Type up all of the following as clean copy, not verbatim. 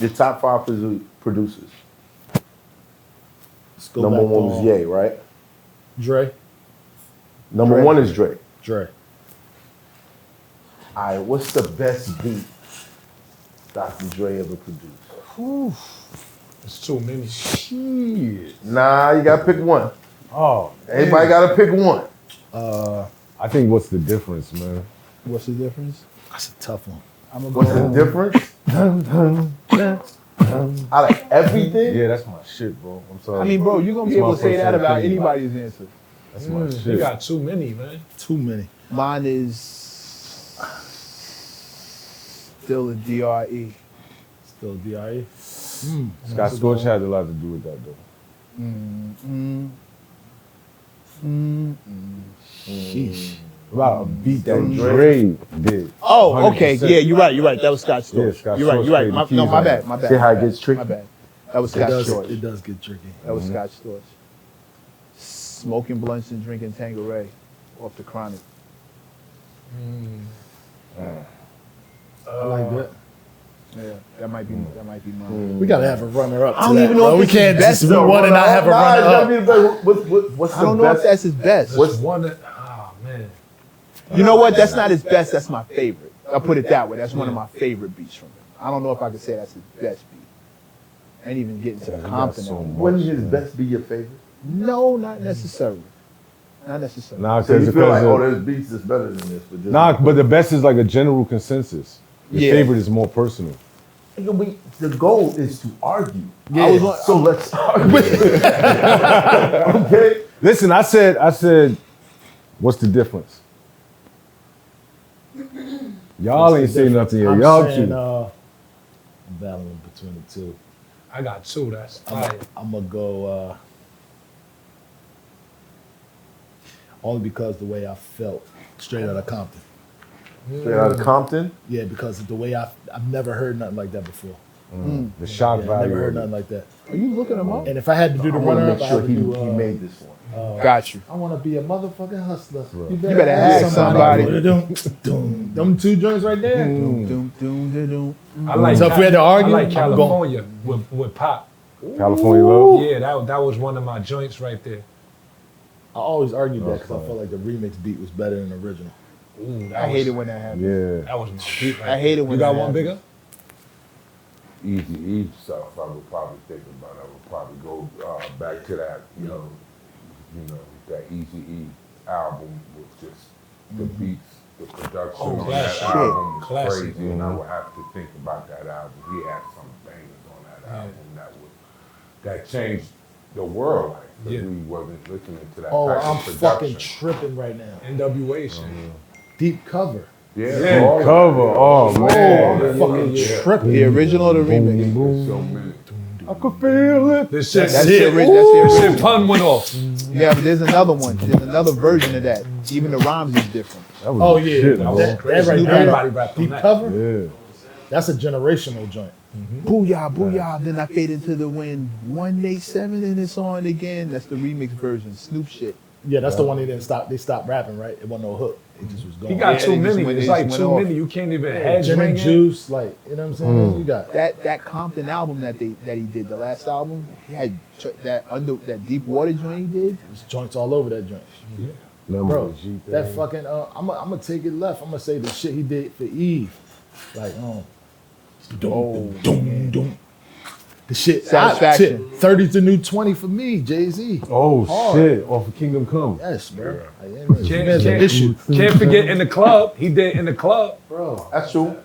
Your top 5 producers. Number 1 was Ye, right? Dre. Number 1 is Dre. Dre. All right, what's the best beat Dr. Dre ever produced? Whew. It's too many. Shit. Nah, you gotta pick one. Oh, Everybody gotta pick one. I think what's the difference, man? What's the difference? That's a tough one. I'm gonna What's the difference? Out of everything? Yeah, that's my shit, bro. I'm sorry. I mean, bro, you're gonna be able to say that about anybody's answer. That's my shit. You got too many, man. Too many. Mine is still a DRE. Still DRE. Scott Storch had a lot to do with that, though. Sheesh. About a beat that Dre did. Oh, okay. 100%. Yeah, you're right. You're right. That was Scott Storch. Yeah, Scott you're right. Storch You're right. played My, the keys no, my on bad. it. My bad. See how my it gets bad, tricky? My bad. That was Scott Storch. It does get tricky. That was Scott Storch. Smoking blunts and drinking Tanqueray off the Chronic. I like that. Yeah, that might be mine. We gotta have a runner up. I don't even know if we it's can't his best, just though. one and not have a runner up. What's I don't know if that's his best. What's one that, oh, man. You know what? That's not his best. That's my favorite. I'll put it that way. That's one of my favorite beats from him. I don't know if I could say that's his best beat. I ain't even getting to the Compton. album. Wouldn't his best be your favorite? No, not necessarily. Not necessarily. Nah, So you because feel like, oh, there's beats that's better than this. But this nah, but the best is like a general consensus. Your Yeah. favorite is more personal. The goal is to argue. Yeah. So let's argue. Okay? Listen, I said, what's the difference? Y'all ain't saying nothing yet. I'm Y'all saying, two. I'm battling between the two. I got two. That's fire. I'm gonna go only because the way I felt straight out of Compton. Straight out of Compton? Yeah, because of the way I've never heard nothing like that before. The shock Yeah, value. never heard of it. nothing like that. Are you looking him up? And if I had to do the I want to runner up, make I sure had to he do. made this one. Got you. I want to be a motherfucking hustler. You better ask somebody. Them two joints right there. Doom, doom, doom, doom. I like So if we had to argue, I like I'm California with Pop. California Love. Yeah, that was one of my joints right there. I always argued that because I felt like the remix beat was better than the original. Ooh, I hate it when that happens. Yeah. That was my beat right I hate it when You got that one happens. bigger? Easy stuff I would probably think about. I would probably go back to that, that Easy E album with just the beats, the production on that classic. album was Classic. crazy, and I would have to think about that album. He had some bangers on that album that changed the world. Like, 'cause Yeah. we wasn't listening to that Oh, type I'm of production. fucking tripping right now. NWA shit. Deep cover. Yeah, Oh, cover. Oh, man. I'm fucking tripping. The original or the remix? There's so many. I could feel it. This shit, That's shit, it. That's the this original. shit pun went off. Yeah, but there's another one. There's another version of that. Even the rhymes is different. That was Oh the yeah, shit, that, bro. that right Everybody there. rapped on Deep that. cover. Yeah. That's a generational joint. Booyah, booyah. Then I fade into the wind. 187 and it's on again. That's the remix version. Snoop shit. Yeah, that's the one they didn't stop. They stopped rapping, right? It wasn't no hook. It just was He going. got Yeah, too they just many. went- It's they like just too went many. You can't even head Gin and ring it. juice, like you know what I'm saying. You got That Compton album that he did, the last album, he had that Deep Water joint he did. there's joints all over that joint. Number Bro, of G that thing. fucking I'm gonna take it left. I'm gonna say the shit he did for Eve, like doom. The shit, Satisfaction. 30's the new 20 for me, Jay-Z. Oh, Hard. shit. Off of Kingdom Come. Yes, bro. Can't, There's an issue, can't forget in the club. He did in the club. bro. That's true.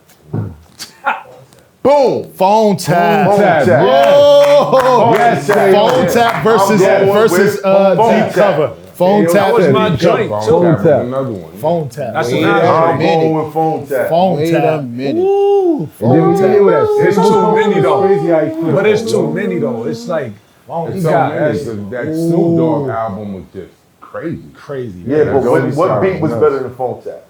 Boom. Phone tap. Phone tap. tap. Oh, Yes, sir. phone tap versus I'm going with deep phone cover. Phone Yeah, tap. That was and my deep joint cover. too. Phone tap. Another one. Phone tap. That's Wait, another I'm joint. going with phone tap. phone Wait tap. a minute. Ooh, And then phone we hear that It's single too song. many though. Crazy how he flipped But it's it, too bro. many though. It's like phone It's tap. so many. That Snoop Dogg album was just crazy. Crazy. Yeah, but Golden what Star, beat was nuts. better than phone tap?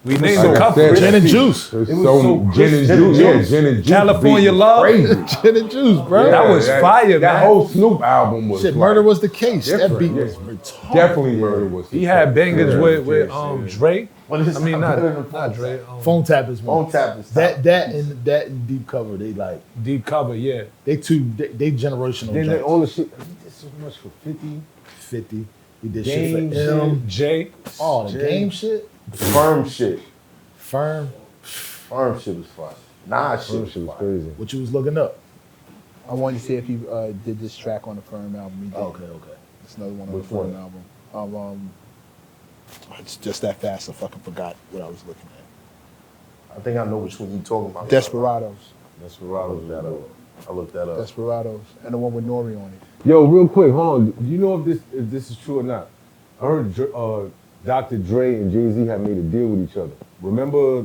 We named Like a I couple. said, Gin and juice. It was It was so so gin and crisp. juice. Yeah, gin and juice. California beat was Love. Crazy. Gin and juice, bro. That was fire, That man. whole Snoop album was Shit, like, Murder was the case. That different, beat yeah. was retarded. definitely Murder was. He had bangers Yeah, with yeah. Dre. But it's I mean, not not better than not Dre. Phone tap is one. Phone tap is That and deep cover. They like Deep cover, yeah. they generational. Then joints. all the shit. He did so much for 50. 50. He did Game shit for M. Jay. Oh, the game shit. firm shit. Firm. Firm shit was fire. Nah, shit That was shit was fire. crazy. What you was looking up? I wanted to see if he did this track on the Firm album. He did. Okay. It's another one on Which the Firm one? album. It's just that fast. I fucking forgot what I was looking at. I think I know which one you talking about. Desperados. That's what I I was looked that up. I looked that up. Desperados. And the one with Nori on it. Yo, real quick, hold on. Do you know if this is true or not? I heard Dr. Dre and Jay-Z had made a deal with each other. Remember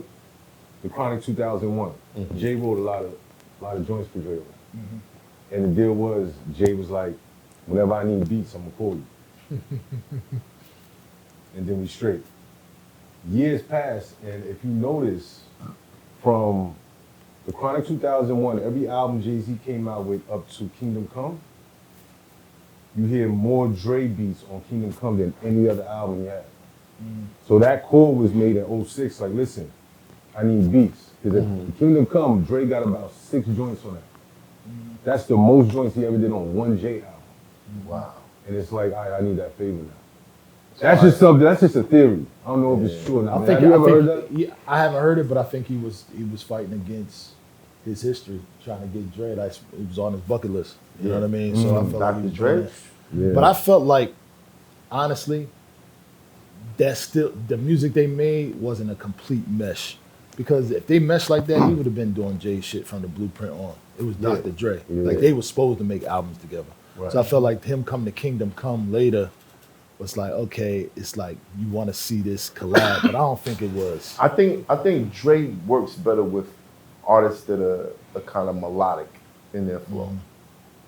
the Chronic 2001? Jay wrote a lot of joints for Dre. And the deal was, Jay was like, whenever I need beats, I'm gonna call you. And then we straight. Years passed, and if you notice, from the Chronic 2001, every album Jay-Z came out with up to Kingdom Come, you hear more Dre beats on Kingdom Come than any other album he had. So that call was made in 06, like, listen, I need beats. Because at Kingdom Come, Dre got about 6 joints on that. That's the most joints he ever did on one J album. Wow. And it's like, I need that favor now. That's just something, that's just a theory. I don't know if it's true or not. Have you ever heard that? Yeah, I haven't heard it, but I think he was fighting against his history, trying to get Dre. Like, it was on his bucket list. You know what I mean? So I felt like he Dr. was Dre? doing that. Yeah. But I felt like, honestly, that still the music they made wasn't a complete mesh. Because if they meshed like that, he would have been doing Jay shit from the blueprint on. It was Dr. Dre. Like, they were supposed to make albums together. Right. So I felt like him coming to Kingdom Come later was like, okay, it's like you want to see this collab, but I don't think it was. I think Dre works better with artists that are kind of melodic in their flow.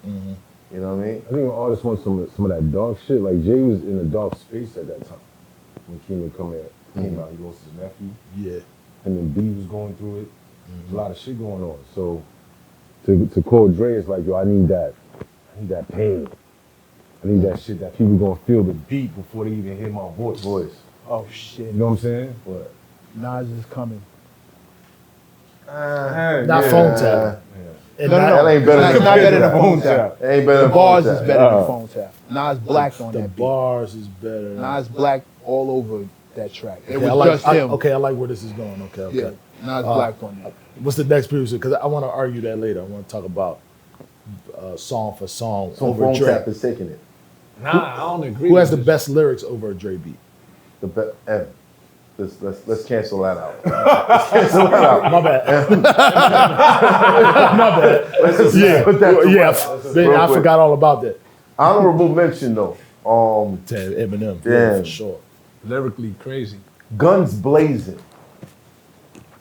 You know what I mean? I think artists want some of that dark shit. Like Jay was in a dark space at that time when Kingdom Come came out. He lost his nephew. Yeah. And then B was going through it. There's a lot of shit going on. So to call Dre, it's like, yo, I need that pain. I need that shit that people gonna feel the beat before they even hear my voice. Oh, shit. You know what I'm saying? What? Nas is coming. Not phone tap. And No. That ain't better It's than not better than phone tap. It ain't better The than bars phone is tap. better than phone tap. Nas Black on The that beat. bars is better. Nas Black all over that track. It Okay, was I like, just him. okay, I like where this is going. Okay. Yeah, Nas Black on that. What's the next producer? Because I want to argue that later. I want to talk about song for song So over phone Dre. tap is taking it. Nah, I don't agree. Who has the with best lyrics over a Dre beat? The let's cancel that out. Let's cancel that out. My bad. Let's just put that to rest Man, real I quick. forgot all about that. Honorable mention though. To Eminem. Yeah, Damn. for sure. this. Lyrically crazy. Guns Blazing.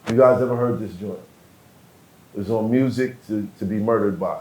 You guys ever heard this joint? It was on Music to Be Murdered By.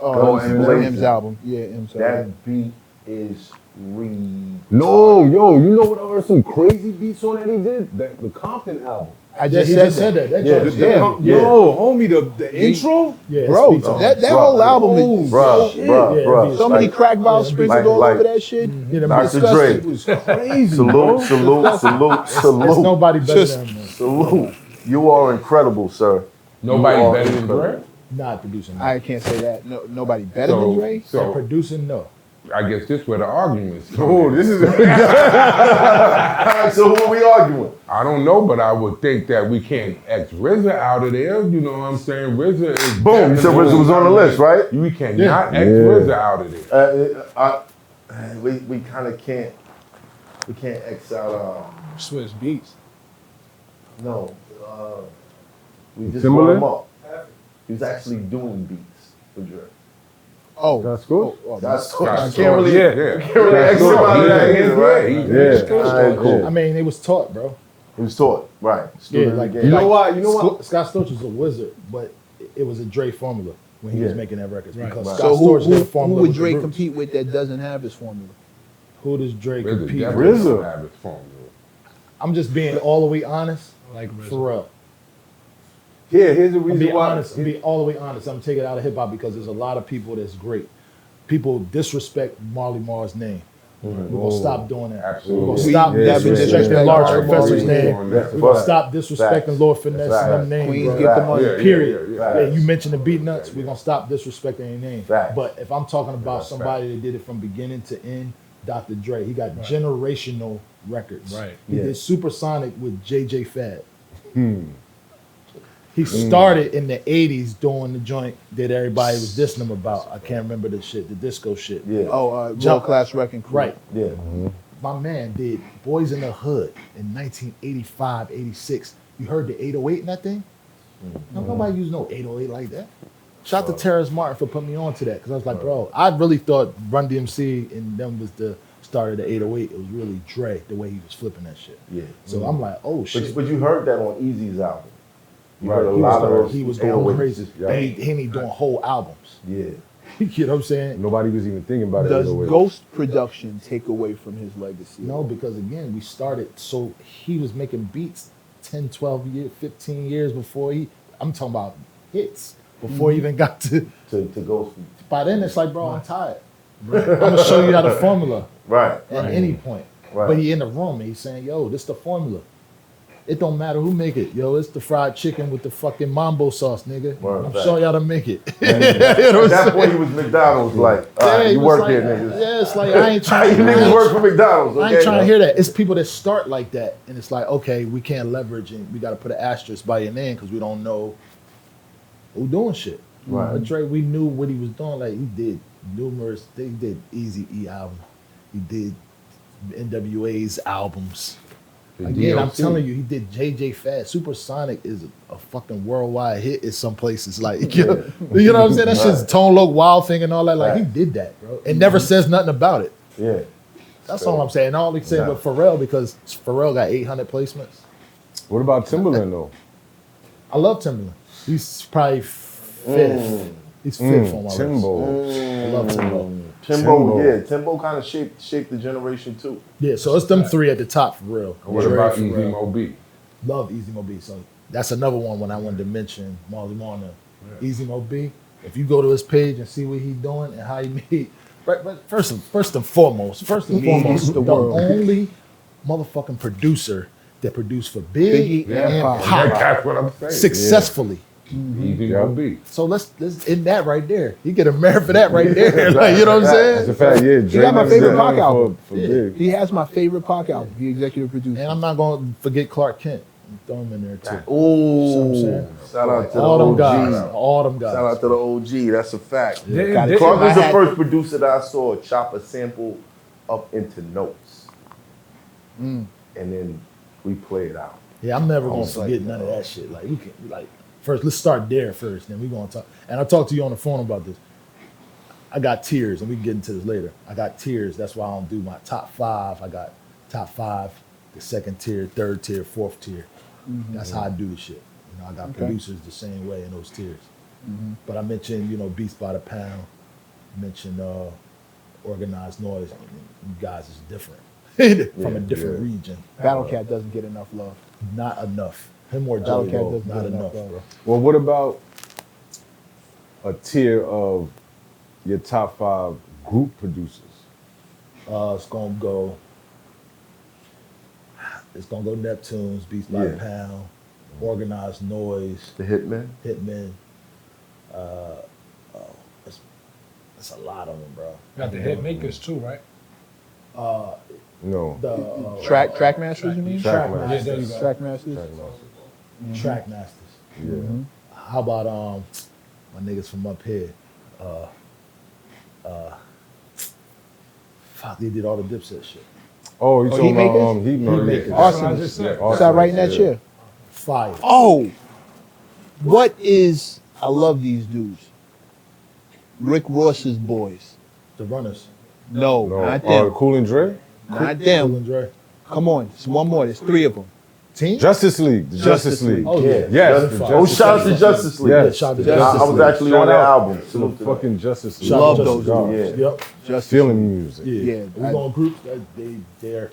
Oh, Guns Blazing. M's album. Yeah, M's album. That beat is No, yo, you know what? I heard some crazy beats on that he did? The Compton album. I Yeah, just he said just said that. That Yeah, joint is yeah. dope. Yo, homie, the intro? Yeah, Bro, speaks on that it. whole album is Bruh. Yeah, so many Like, crack valves sprinkled like- all like- over that shit. Yeah, them Dr. bitches- Dre. It was crazy, Salute, bro. salute. There's nobody better than him, man. Salute. You are incredible, sir. Nobody You are better than incredible. Dre. Not producing. I can't say that. No, nobody better than Dre. So Producing, no. I guess this where the arguments come Oh, in. this is So who are we arguing? I don't know, but I would think that we can't X RZA out of there. You know what I'm saying? RZA is Boom. You said RZA was on the list, right? We cannot X Yeah. RZA out of there. We kind of can't. We can't X out. Swiss beats. No. We just Timberland? brought him up. He was actually doing beats for Dre. Oh, That's good. That's Scott can't really. Storch, yeah. Can't really X him out of that either, right? Yeah. All right, cool. I mean, it was taught, bro. He was taught, right? Yeah, Student like of the game. You know what? You know what? Scott Storch was a wizard, but it was a Dre formula when he was Yeah. making that record. Right. Because Right. Scott so Storch who did a formula would with the Dre Roots. compete with that doesn't have his formula? Who does Dre RZA compete definitely with? don't have his formula. I'm just being all the way honest. Like RZA. Pharrell. Yeah, here's the I'm reason being why. honest. I'm being all the way honest. I'm taking it out of hip hop because there's a lot of people that's great. People disrespect Marley Marl's name. We're gonna stop doing that. Absolutely. We're gonna stop Yeah, disrespecting disrespect Large Marley Professor's Marley. name. That's We're gonna fact. stop disrespecting Facts. Lord Finesse Facts. and them names, Queens bro. get the money. Yeah, Period. yeah. Yeah, you mentioned the beat nuts. We're gonna stop disrespecting their name. Facts. But if I'm talking about That's somebody that did it from beginning to end, Dr. Dre, he got generational records. Right. He Yeah. did Supersonic with JJ Fad. He started in the 80s doing the joint that everybody was dissing him about. I can't remember the shit, the disco shit. Yeah. Oh, Jump. World Class Wrecking Crew. Right. Yeah. My man did Boys in the Hood in 1985, 86. You heard the 808 in that thing? No, nobody used no 808 like that. Shout out to Terrence Martin for putting me on to that because I was like, bro, I really thought Run DMC and them was the start of the 808. It was really Dre, the way he was flipping that shit. Yeah. So I'm like, oh shit. But you heard that on Eazy's album. You heard a He lot was, of those. he was going 808s. crazy. Yeah. And he doing whole albums. Yeah. You know what I'm saying? Nobody was even thinking about it. Does either way. Ghost Production take away from his legacy? No, because again, we started, so he was making beats 10, 12 years, 15 years before I'm talking about hits, before he even got to, To go. by then it's like, bro, I'm tired. I'm gonna show you how the formula Right. at any point. Right. But he in the room and he's saying, yo, this the formula. It don't matter who make it. Yo, it's the fried chicken with the fucking mambo sauce, nigga. Word, I'm fact. showing y'all to make it. At that point, he was McDonald's. Like, all right, he you was work like, here, niggas. Yeah, it's like, I ain't trying You niggas work for McDonald's. I Okay? ain't trying to hear that. It's people that start like that, and it's like, okay, we can't leverage, and we got to put an asterisk by your name because we don't know who doing shit. Right. But Dre, we knew what he was doing. Like he did numerous. They did Eazy-E album. He did NWA's albums. Again, I'm telling you, he did JJ Fad. Supersonic is a fucking worldwide hit in some places. Like, you know what I'm saying? That shit's Tone Loc, Wild Thing, and all that. Like, he did that, bro. And never says nothing about it. Yeah. That's all I'm saying. All they say with Pharrell, because Pharrell got 800 placements. What about Timberland though? I love Timberland. He's probably fifth. He's fifth on my list. Timbo. I love Timbo. Timbo, yeah. Timbo kind of shaped the generation too. Yeah, so it's them three at the top for real. What Dre, about Pharrell. Easy Mo B? Love Easy Mo B. So that's another one when I wanted to mention Marley Marl. Easy Mo B. If you go to his page and see what he's doing and how he made, but first and foremost, the world. only motherfucking producer that produced for Big Biggie and and Pop Pop. That's what I'm saying. successfully. Easy Mo B. So let's in that right there. You get a merit for that right there. Like, you know what I'm That's a saying? fact. Yeah, He got my Dre favorite did Pac nothing album. for Big. He has my favorite Pac album. The executive producer. And I'm not gonna forget Clark Kent. Throw him in there too. Ooh. Shout out to All the them guys. OG. All them guys. Shout out to the OG. That's a fact. Didn't- Clark was I the had- first producer that I saw chop a sample up into notes. And then we play it out. Yeah, I'm never gonna was like, forget none of that shit. Like we can first, let's start there first, then we gonna talk. And I talked to you on the phone about this. I got tiers, and we can get into this later. I got tiers. That's why I don't do my top 5. I got top 5, the second tier, third tier, fourth tier. That's how I do the shit. You know, I got producers the same way in those tiers. But I mentioned, Beats by the Pound. I mentioned Organized Noise. I mean, you guys is different from a different region. Battle Cat doesn't get enough love. Not enough. Him or Battle Jelly Cat Roll, doesn't not get enough, enough, bro. Well, what about a tier of your top 5 group producers? It's gonna go Neptunes, Beats by the Yeah. Pound, Organized Noise, The Hitman. Hitmen. That's a lot of them, bro. Got the hit makers too, right? No. The Track Masters, you mean? Track Track Yeah, there you Masters. go. Track Masters. Track Masters. Yeah. How about my niggas from up here? Fuck, they did all the Dipset shit. Oh, you talking Heatmakers? about Heatmakers. Heatmakers. Awesome. just said. Sat right in that chair. Fire. Oh, what is? I love these dudes. Rick Ross's boys. The Runners. No, No. not them. Cool and Dre? Not Cool them. and Dre. Come on, it's one more. There's 3 of them. Team? Justice League. The Justice League. Oh, yeah. Yes. Justice the League. Oh, Justice shout out to League. Justice League. Yes. Yeah, shout out to the Justice I was League. actually Shout on that out album. to Salute the to them. fucking Justice League. Shout out Love to those Justice dudes. League. Yep. Just Feeling music. Yeah. Yeah, We going groups. They're.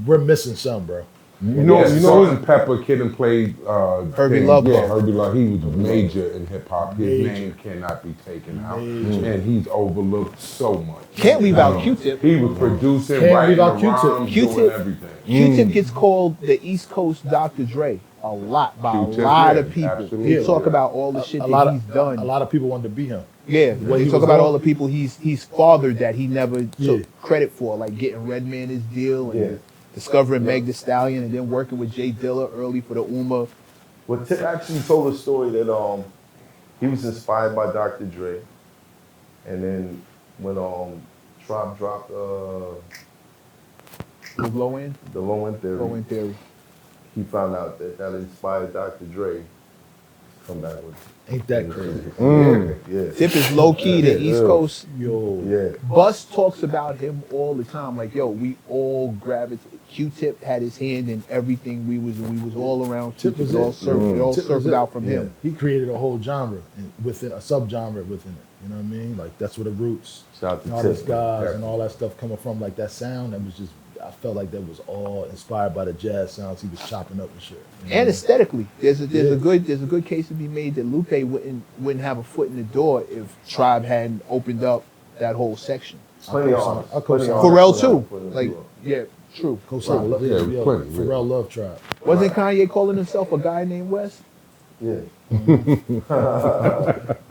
We're missing some, bro. You know, Salt and Pepper Kid and played Herbie thing. Love. Yeah, Herbie Love. He was major in hip hop. His name cannot be taken out, and he's overlooked so much. Can't leave out Q-Tip. He was producing, Can't writing leave out the Q-Tip. rhymes, Q-Tip. doing everything. Q-Tip gets called the East Coast Dr. Dre a lot by Q-Tip, a lot yeah, of people. absolutely. They talk about all the shit A lot that of he's done. a lot of people wanted to be him. Yeah, What they he talk was about on. all the people he's fathered that he never Yeah. took credit for, like getting Redman his deal and Yeah. discovering Meg Thee Stallion and then working with Jay Dilla early for the Uma. Well, Tip actually told a story that he was inspired by Dr. Dre, and then when Trop dropped With Low End, the Low End Theory, Low End Theory. he found out that inspired Dr. Dre to come back with. Ain't that crazy? Yeah, Tip is low key the East Coast. Yo, yeah. Bus talks about him all the time. Like, yo, we all gravitated. Q-Tip had his hand in everything. We was all around. Tip Tip was was all it. circled, it all Tip was circled it. out from Yeah. him. He created a whole genre within a subgenre within it. You know what I mean? Like that's where the roots, Shout out to and all Tip, this guys man. and all that stuff coming from. Like that sound, that was just. I felt like that was all inspired by the jazz sounds he was chopping up and shit. You know And what aesthetically, there's a Yeah. good case to be made that Lupe wouldn't have a foot in the door if Tribe hadn't opened up that whole section. Plenty of co-sign- artists. I co-sign. Plenty of Pharrell artists too. put it Like, through. yeah, true. Co-sign, Right. Yeah, yo, plenty, yeah. Pharrell Love Tribe. Wasn't Kanye calling himself a guy named West? Yeah.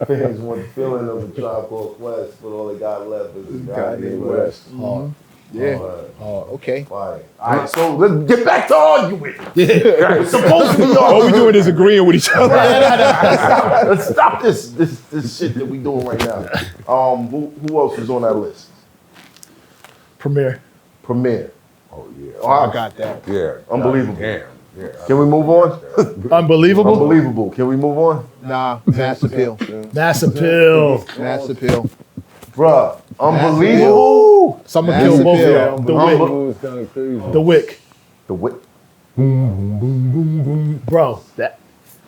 Fans want the feeling of the Tribe Called Quest, but all they got left is a guy named West. Hard, Yeah. hard. Okay. Fire. All right, so let's get back to arguing. Yeah. It's supposed to be All we arguing. doing is agreeing with each other. Let's stop this shit that we doing right now. Who else is on that list? Premiere. Premier. Oh yeah. Oh, I got that. Yeah. Unbelievable. Damn. Yeah. Can we move on? Unbelievable. Unbelievable. Can we move on? Nah, Mass Appeal. Mass appeal. Mass Appeal. Bruh, unbelievable. Someone Mass killed both appeal. of them. The Wick. It's kind of crazy. The Wick. The whip. Bro, that.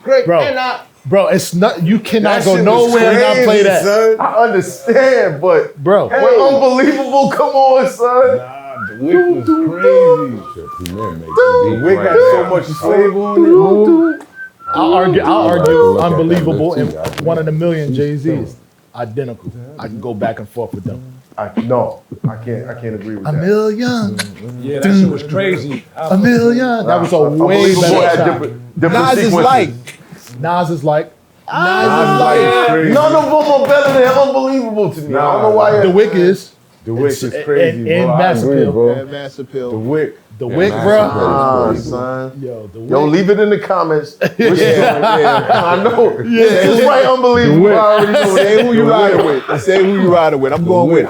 Great. Bro, it's not. You cannot That go shit was nowhere and not play crazy, that, son. I understand, but bro. when unbelievable, come on, son. Nah, the Wick was crazy. Shit, Premier making beats Wick right had so now. much flavor on it. I'll argue. Look at that Unbelievable list, and too. one of the million Jay-Z's. Identical. I can go back and forth with them. I can't agree with A that. million. Yeah, that shit was crazy. A million. That was a way Unbelievable better had track. different Nas is sequences. like. Nas is like. Crazy. None of them are better than unbelievable to me. I don't know why. The Wick is. The Wick is And- crazy, and bro. I Mass agree, Appeal. bro. Yeah, Mass The Appeal. Wick. The Yeah, Wick, Mass bro. Appeal. Ah, son. Yo, the Wick. Yo, leave it in the comments. Which is- Yeah. I know. This is right, unbelievable. The Wick. I already know Say that. who you riding with. Say who you riding with. I'm going with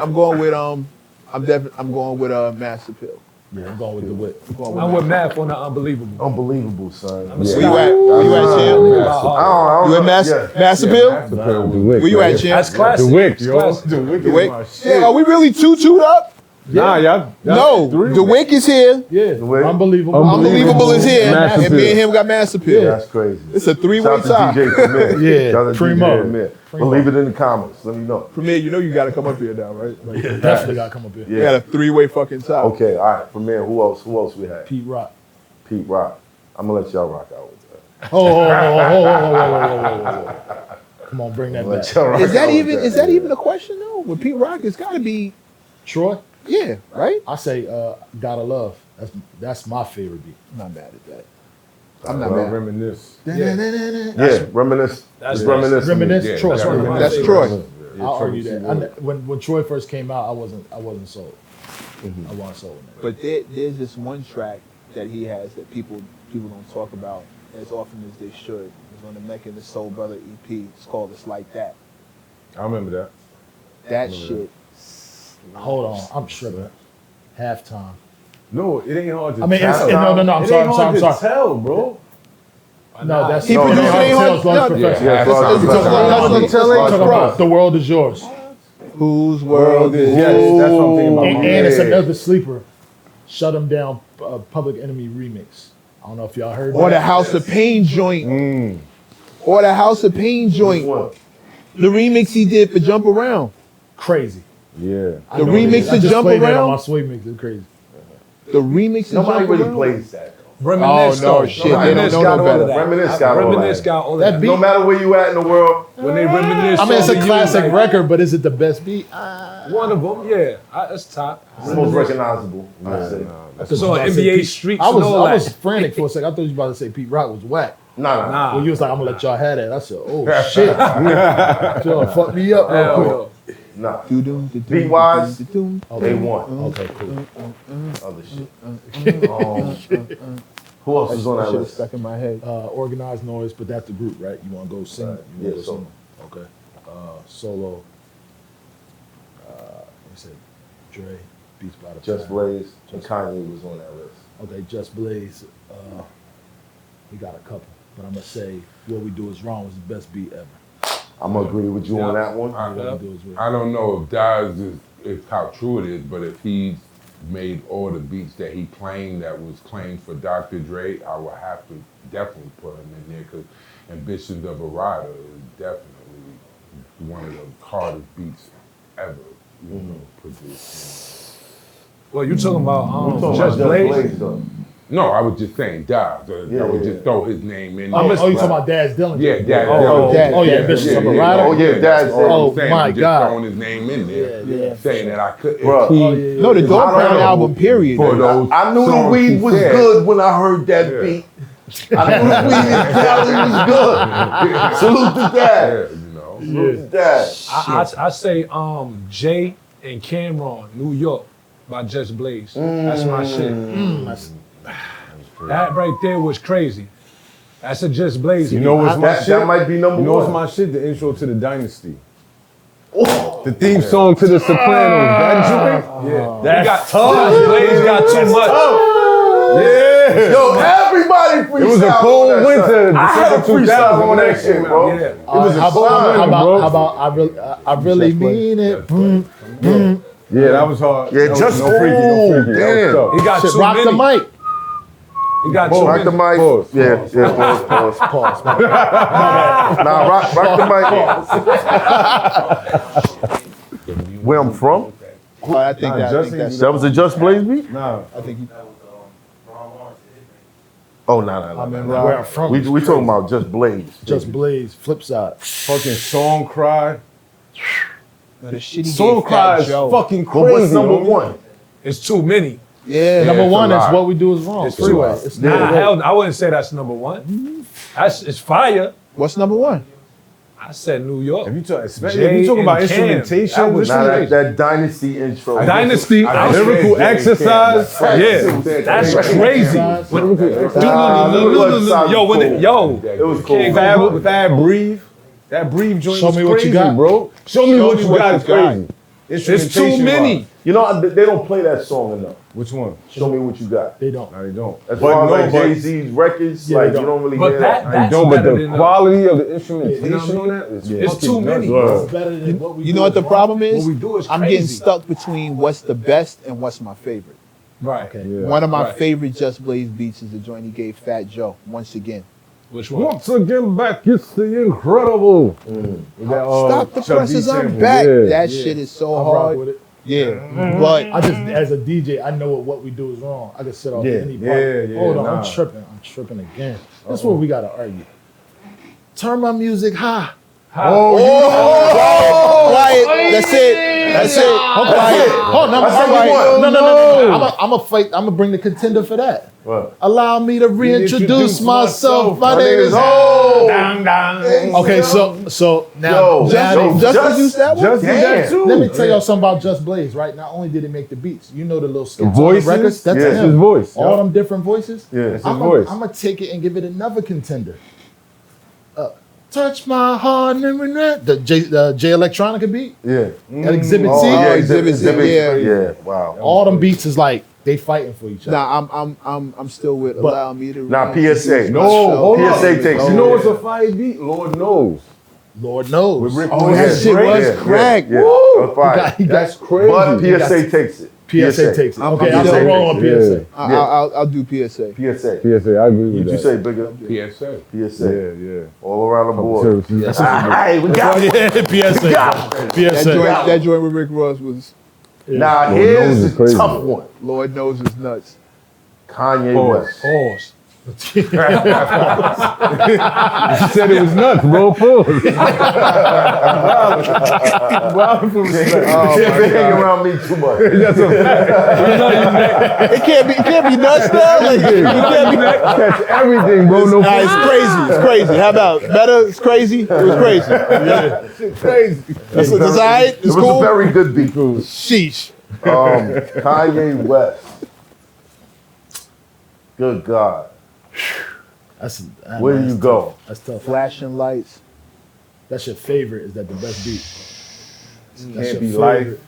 Mass Appeal. Yeah, I'm going with the Wick. I'm with Math on the unbelievable. Unbelievable, son. I'm a Where star. you at? Where you at, Champ? I don't You at know. Mass Yeah. Mass Appeal? Mass Appeal was- The Wick. Where you at, That's Champ? classic. The Wick, It's yo. classic. The Wick The is Wick? my shit. Yeah, are we really 2-2'd up? Nah, y'all. No, three. the Wick is here. Yeah, Wick. unbelievable. Unbelievable is here. Mass And me Appeal. and him got Mass Appeal. That's crazy. It's a three-way Shout out to tie. DJ Premier. Yeah, Shout out to Primo. DJ Premier. But leave it in the comments. Let me know. Premier, you know you got to come up here now, right? Like, Yeah, definitely got to come up here. we got a three-way fucking tie. Okay, all right. Premier, who else we had? Pete Rock. Pete Rock. I'm gonna let y'all rock out with that. Come on, bring that I'm gonna back. let y'all rock Is that out even with is that even a question though? With Pete Rock, it's got to be Troy, yeah, right? I say Gotta Love. That's my favorite beat. I'm not mad at that. I'm not Well, mad. reminisce. Yeah, reminisce. That's Just reminisce. Reminisce. Yeah, Troy. that's Troy. right. That's Troy. I'll argue that. When Troy first came out, I wasn't sold. I wasn't sold. On that. But there's this one track that he has that people don't talk about as often as they should. It's on the MECC and the Soul Brother EP. It's called "It's Like That." I remember that. That shit. Hold on, I'm tripping. Halftime. No, it ain't hard to I mean, it's, tell. no. I'm It sorry. ain't I'm hard sorry. to tell, bro. No, that's He no, produced that's it, ain't Large hard- Professor. Yeah, It's Large Professor. Talk about The World Is Yours. Whose world is Yes, that's what I'm thinking about. And it's yeah. another sleeper. Shut 'em down. Public Enemy remix. I don't know if y'all heard or the that. House of Pain joint, or the House of Pain joint. The remix he did for Jump Around. Crazy. Yeah. I The know remix it is. I to just Jump played that on Around? my Sway mix. It's crazy. The remix to Nobody Jump really Around. plays that though. Reminisce. Oh, no, though. shit, they Reminisce don't got know all of better. that. Reminisce got all that. Reminisce got all of That that. beat- No matter where you at in the world, When they reminisce, I mean, it's a over you, classic like, record, but is it the best beat? One of them, yeah, it's top. it's the most recognizable. I say. It's on NBA streets. I was and all I was that. frantic for a second. I thought you were about to say Pete Rock was whack. Nah. Nah. When you was like, I'm gonna let y'all have that. I said, oh shit. Y'all fuck me up real Hell quick. no. Nah. Doo-doo, doo-doo, Beat-wise, doo-doo. They won. Okay, cool. Other shit. Who else is on that Shit is list? stuck in my head. Organized Noise, but that's the group, right? You wanna go sing? Right. You wanna Yeah, go solo. sing? Okay. Solo. Let me say, Dre, Beats by the Just Pound. Blaze and Kanye was on that list. Okay, Just Blaze. We got a couple, but I'm gonna say What We Do Is Wrong was the best beat ever. I'm gonna agree with you on that one. What We Do Is Wrong. I don't know if Daz is how true it is, but if he's made all the beats that he claimed that was claimed for Dr. Dre, I would have to definitely put him in there because Ambitions of a Rider is definitely one of the hardest beats ever produced. Well, you talking about We're talking Just about Blaze? though. No, I was just saying Daz. Yeah, I would yeah. just throw his name in Oh, there. you talking about Daz Dillinger? Yeah, Daz. Oh, Daz. oh, yeah, Ambitions of a Rider? Oh, yeah, Daz. That's all Oh, I'm saying. my I'm just God. throwing his name in there, Yeah, saying that I could. Bruh. He, Oh, yeah, No, the yeah. Dog I don't Pound know. album, period. For those I knew the songs weed he was said. good when I heard that beat. I knew the weed in Cali was good. Salute to Yeah, Dad. you know. Salute to Dad. I say Jay and Cameron, New York, by Just Blaze. That's my shit. That right there was crazy. That's a Just Blaze. You know what's my That, shit? that might be number You know one. what's my shit? The intro to the Dynasty. The theme song to the Sopranos. That joint? Yeah. That's Just Blaze got too much. Yeah. Yo, everybody freestyle. It was a cold on that winter. shit. I had a December freestyle on that 2000 shit, bro. Yeah. It was a how slime, about, bro. I really mean it. Boom. Yeah, that was hard. Yeah, That was just- no freaky, no ooh, freaky. That was damn. tough. He got Shit, too rock many. the mic. He got too Rock the many. mic. Pause. Yeah, pause. Nah, rock the mic. Where I'm from? I think that's. That was a Just Blaze beat? Nah, I think he, Oh, nah. Where I'm from. We talking about Just Blaze. Just Blaze, flip side. fucking Song Cry. the shit he Song gave Cry Fat is Joe. fucking But what's crazy. number homie. one? It's too many. Yeah. Number it's one a is lot. What We Do Is Wrong. It's a Freeway. lot. It's Nah, not hell, I wouldn't say that's number one. It's fire. What's number one? I said New York. If you talk, especially Jay if you talk about and Cam, instrumentation, that was listen Nah, to that Dynasty intro. Dynasty. I I- lyrical exercise. Yeah, that's crazy. Nah, it was Yo, when it, yo, It was cool. Can't go- Fab Breathe. That Breathe joint Show was me what you crazy, got. bro. Show me what you got is crazy. it's too Instrumentation many. wise. You know, they don't play that song enough. Which one? Show me what you got. They don't. No, they don't. As But far as no, like but- Jay-Z's records, Yeah, like they you don't really But hear that- that. I That's don't, but better the than quality of the instrumentation You know what I mean? on that is It's fucking too many. nuts. It's better than What We You Do know what Is the Wrong. problem is? What we do is I'm crazy. getting stuck between what's the best and what's my favorite. Right. Okay. Yeah. One of my Right. favorite Just Blaze beats is the joint he gave Fat Joe. Once again. Which one? Once again, back, it's the incredible. With that, Stop the Chuck D presses, I'm sample. back. Yeah. That shit is so I rock hard. with it. Yeah, but I just, as a DJ, I know what we do is wrong. I can sit off Yeah, any part. yeah, Hold on, nah. I'm tripping again. That's where we gotta argue. Turn my music high. quiet. That's it. That's it. Quiet. Hold on, I said quiet. you won. No. I'm a fight. I'm gonna bring the contender for that. What? Allow me to reintroduce myself. My My name is Ho. Okay, so now, Yo, now yo, Just produced that one? Just did that Damn. too. let me tell y'all something about Just Blaze, right? Not only did he make the beats, you know the little skits on the voices? records. That's Yeah. That's him. his voice. All yo. them different voices. Yeah. That's his I'm voice. gonna take it and give it another contender. Touch my heart and regret. The J Electronica beat. Yeah. That Exhibit Oh, C. yeah, Exhibit C, yeah. Yeah. Wow. All them beats is like they fighting for each other. Nah, I'm still with But- allow me to. Nah, PSA. No, myself. hold on. PSA takes You it. know what's a fire beat? Lord knows. Lord knows. With Rick Oh, Ross. that shit was crack. Yeah. Woo! On fire. He got- That's crazy. But PSA takes it. PSA takes it. Okay, I'm PSA still wrong on takes it. PSA. I'll do PSA. PSA. PSA, I agree with What'd that. you say, Bigger? PSA. PSA. Yeah. All around the board. Services. Hey, we got it. PSA. That PSA. joint, that joint with Rick Ross was Now, Lord knows here's it's the crazy. tough one. Lord knows it's nuts. Kanye West. Pause. She said it was nuts, bro. Pause. Can't be hanging around me too much. That's a fact. It can't be nuts now. Like, it can't be. Catch everything, bro. No Nah, it's crazy. It's crazy. How about better? It's crazy. It was crazy. Yeah. shit crazy. That's all right. It It's was cool. a very good beat. Sheesh. Kanye West. Good God. Where do you go? That's tough. Flashing lights. That's your favorite. Is that the best beat? That's Can't be your life. favorite.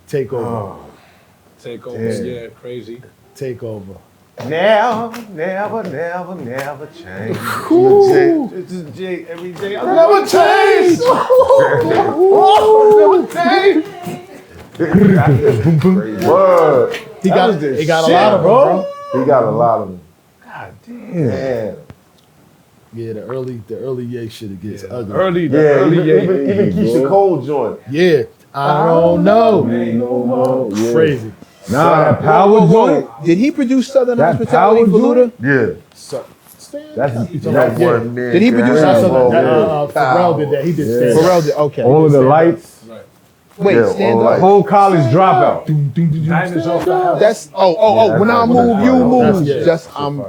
Take over. Take over. Yeah, crazy. Take over. Never change. This is Jay every day. I'll never change. Word. He got a lot of them, bro. He got a lot of them. God damn. Damn. Yeah, the early Ye shit gets ugly. Early, Yeah, even Keisha Cole joint. Yeah, I don't know. No more. Yeah. Crazy. Nah, that power joint. Did he produce Southern That Hospitality for power Luda? Yeah. That's That one man. Did he produce Damn, that? bro. Pharrell did that. He did stand up. Pharrell did. Okay. all of the lights. Wait, Yeah, stand all up. right. Whole college dropout. Diamonds off the house. That's when I move, you move. yeah. Just I'm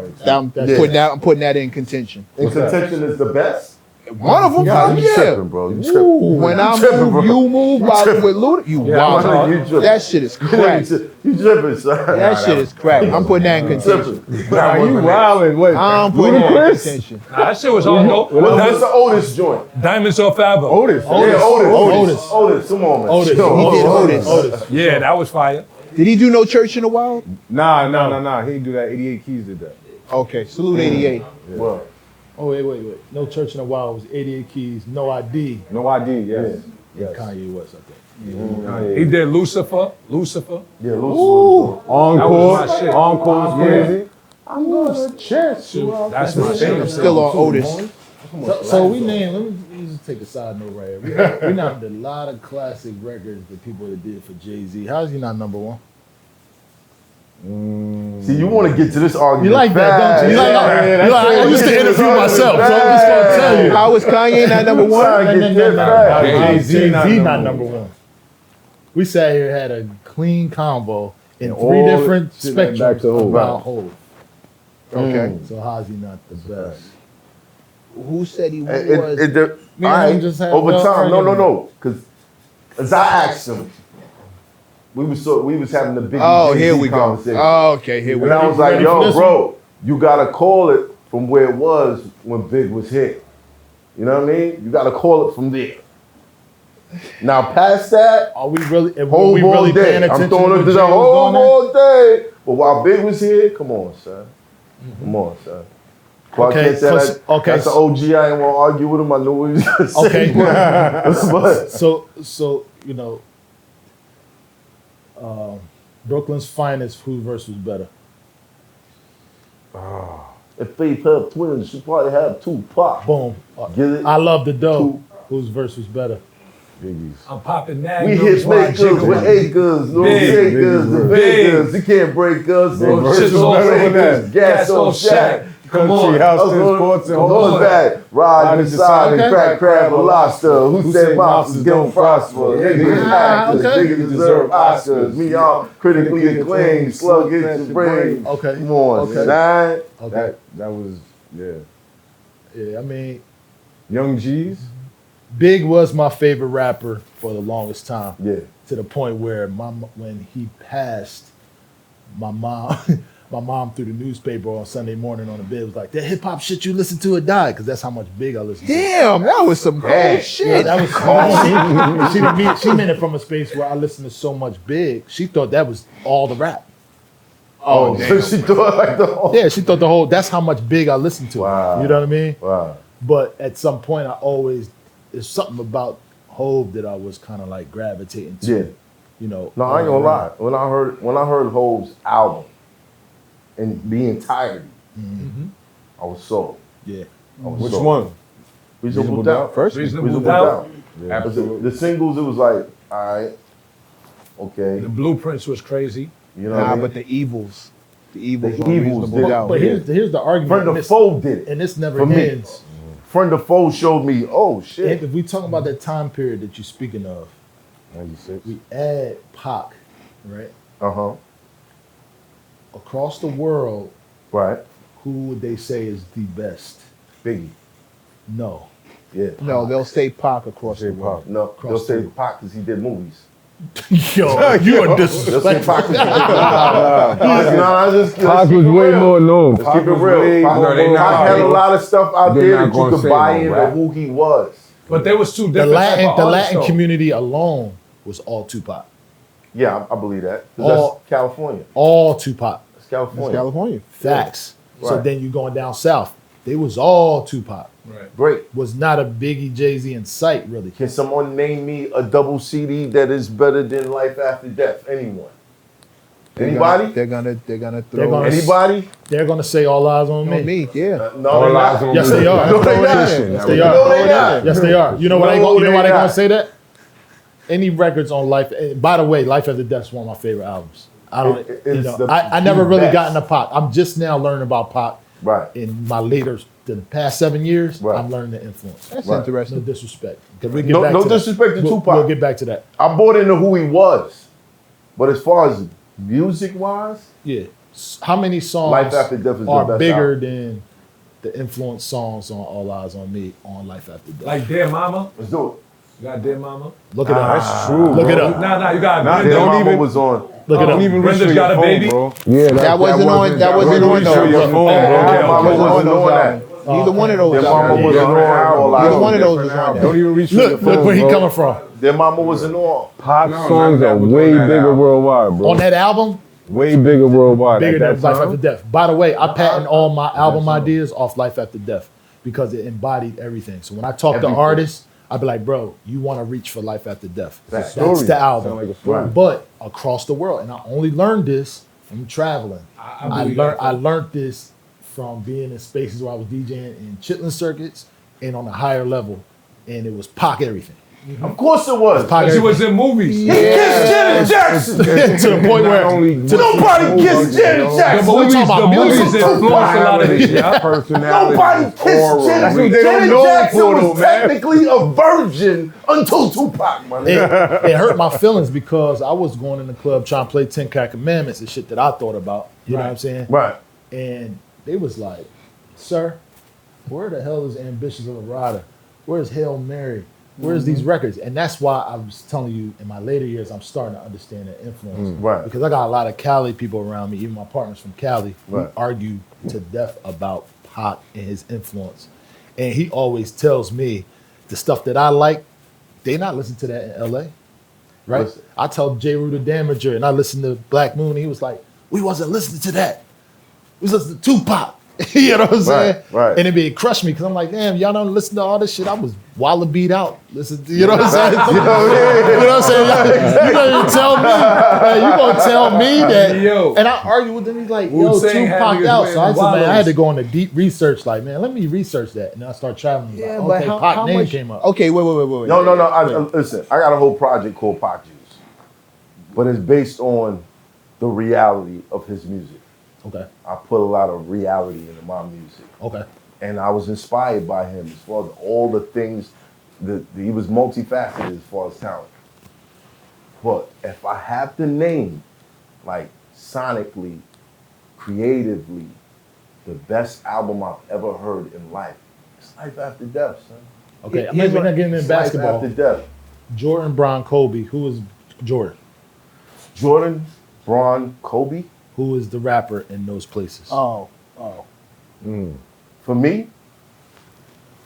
putting that in contention. In contention is the best. One of them, Nah, you yeah. tripping, bro. You tripping. When I tripping, move, bro. you move. With Luda, you wild. You tripping. That shit is crack. You tripping, son. That shit is crack. I'm putting that in contention. Nah, you wildin'. What? I'm putting that in Ludacris? contention. Nah, that shit was hard though. What's the oldest joint? Diamonds off forever. Otis. Yeah, Otis. Come on, man. Otis. He did Otis. Yeah, that was fire. Did he do No Church in the Wild? Nah. He didn't do that. 88 Keys did that. Okay, salute 88. Well, Oh, wait. No Church in a While was 88 Keys, No ID. No idea. Yes. Yeah, Kanye West, I think. He did Lucifer. yeah, Lucy. That was my shit. Encore's crazy. I'm gonna chance you. That's my shit. I'm still on Otis. So we named, let me just take a side note right here. We named a lot of classic records that people that did for Jay-Z. How's he not number one? See, you want to get to this argument. You like that, don't you? I used to interview myself, so I'm just going to tell you. How was Kanye not number one? Jay-Z not number one. We sat here, had a clean convo in three all different shit back to spectrums Hov. about Hov. Okay. So how's he not the best? Who said he was? Me and him just had over no time. argument. No. Because as I asked him, we was having the big Here we go. conversation. Oh, okay, here we And I go. was like, ready for yo, this bro, you gotta call it from where it was when Big was hit. You know what I mean? You gotta call it from there. Now past that, Are we really, were whole we ball really day. paying attention I'm to throwing what it to Jay the was whole doing there? ball day. But while Big was here, come on, son. Come on, son. Well, Okay, I can't say that. okay, That's an OG. I ain't want to argue with him. I knew what he was going to say. Okay. But So you know, Brooklyn's finest, whose verse was better? if Faith had twins, she probably have Tupac. Boom. Get it? I love the dough. Whose verse was better? Biggie's. I'm popping We magnums hit while I makers jiggle with my- acres, no Big, shakers, the big. bakers. You can't break us. Big No verse shit was on better than breakers. that. Gas on shack. Come Country on. house, sports, and Come all on that. back. Ride inside and Okay. crack crab or lobster. Who said monsters don't prosper? Niggas actors, okay. niggas deserve Oscars. Me all critically acclaimed. Slug hit your brain. Okay. Come on, Okay. son. Okay. That was, yeah. Yeah, I mean, Young G's. Big was my favorite rapper for the longest time. Yeah. To the point where when he passed, my mom my mom threw the newspaper on Sunday morning on the bed was like, that hip hop shit you listen to it died, because that's how much Big I listen to. Damn, that was some cold Damn. shit. Yeah, that was she meant it from a space where I listened to so much Big. She thought that was all the rap. Oh, so she thought like the whole. Yeah, she thought the whole. That's how much Big I listened to. Wow. You know what I mean? Wow. But at some point, there's something about Hov that I was kind of like gravitating to. Yeah. You know. No, I ain't gonna lie. When I heard Hov's album and the entirety, I was sold. Yeah. I was Which sold. one? Reasonable Doubt. First, Reasonable Doubt. The singles, it was like, all right, okay. The blueprints was crazy. You know what I nah, mean? but the evils. The evils The on evils reasonable did. doubt. But here's the argument. Friend and of this- Foe did it. and this never For me. ends. Friend of Foe showed me, oh shit. If we talking about that time period that you're speaking of, 96. we add Pac, right? Uh-huh. Across the world, Right. who would they say is the best? Biggie. No. Yeah. No, they'll say Pac across the Say world. Pac. No, Across they'll say the- Pac because he did movies. Yo, you are They'll say disrespectful. Pac. Nah, let's Pac keep was it way real. more known. Let's keep it was real. way Pac, more known. Pac had a lot of stuff out They're there not that you gonna could say buy no into rap. who he was. But there was two The different type Latin, of the artists, Latin though. community alone was all Tupac. Yeah, I believe that. 'Cause All- that's California. All Tupac. That's California. It's California. Facts. So Right. then you going down south. They was all Tupac. Right. Great. Was not a Biggie, Jay-Z in sight, really. Can someone name me a double CD that is better than Life After Death? Anyone? Anybody? They're gonna They're throw gonna- Anybody? They're gonna say all eyes on on me. me. Yeah. No, All they're eyes not. on Yes, me. they are. No, they not. Yes, they No, are. they not. Yes, they are. You know why No, they go? You know why they they gonna not. say that? Any records on Life? By the way, Life After Death is one of my favorite albums. I don't. It's You know, the I never really best. got into Pac. I'm just now learning about Pac Right. in my the past 7 years. Right. I'm learning the influence. That's Right. No interesting. disrespect. 'Cause we'll get No- back no to that. disrespect to Tupac. We'll get back to that. I bought into who he was. But as far as music-wise, Yeah. How many songs Life After Death is the are best bigger album. than the influence songs on All Eyes on Me on Life After Death? Like Dear Mama. let's do it. You got Dear Mama? Look it up. That's true. Look bro. it up. Nah, you got Nah, Brenda. Their don't mama even- was on. Look it Don't up. even reach Brenda's for got your a phone, baby? bro. Yeah, That wasn't on. That wasn't on reach for your those. phone, bro. Their mama Wasn't wasn't on those on that. albums. Neither one of those. Their mama albums. wasn't on All Eyes Neither on one of Me. those was on Don't there. even reach for your Look, phone, look where he bro. coming from. Their mama wasn't on. Pop No, songs that are was way on that bigger album. worldwide, bro. On that album, Way bigger worldwide. bigger At than that Life time? After Death. By the way, I patent all my album ideas off Life After Death because it embodied everything. So when I talk to Everything. artists, I'd be like, bro, you want to reach for Life After Death. That's That's the album. Sound like a story. But across the world, and I only learned this from traveling. I learned this from being in spaces where I was DJing in chitlin circuits and on a higher level, and it was Pac everything. Of course it was. Pac But she everything. was in movies. He kissed Janet Jackson. to the point where Nobody kissed Janet The Jackson. movies, talking about the movies music. influenced a lot of this. Yeah. Personality. Nobody kissed aura, Janet. That's what they don't Janet know Jackson for, was though, man. technically a virgin until Tupac, man. it hurt my feelings because I was going in the club trying to play 10 Cat Commandments and shit that I thought about. You know what I'm saying? Right. And they was like, sir, where the hell is Ambitious of a Rider? Where's Hail Mary? Where's these records? And that's why I was telling you in my later years, I'm starting to understand that influence. Right. Because I got a lot of Cali people around me, even my partners from Cali, who Right. argue to death about Pac and his influence. And he always tells me the stuff that I like, they not listen to that in LA. Right? Listen. I tell J. Rue the Damager and I listened to Black Moon, and he was like, we wasn't listening to that. We was listening to Tupac. You know what I'm saying? right. And it crushed me because I'm like, damn, y'all don't listen to all this shit. I was walla beat out. Listen, you know what I'm saying? You know what I'm saying? You gonna tell me? You gonna tell me that? Yo. And I argue with him. He's like, yo, Wu-Tang had Tupac niggas out. wearing So I said, man, I wallows. had to go into deep research. Like, man, let me research that. And then I start traveling. Like, Yeah, okay, but Pac how name much? came up. Okay, wait. No. Listen, I got a whole project called Pac Juice, but it's based on the reality of his music. Okay, I put a lot of reality into my music, okay. and I was inspired by him as far as all the things that he was multifaceted as far as talent. But if I have to name, like sonically, creatively, the best album I've ever heard in life, it's Life After Death, son. Okay, Here's maybe what- not getting in It's Life basketball. After Death. Jordan, Bron, Kobe. Who is Jordan? Jordan, Braun, Kobe. Who is the rapper in those places? Oh. For me,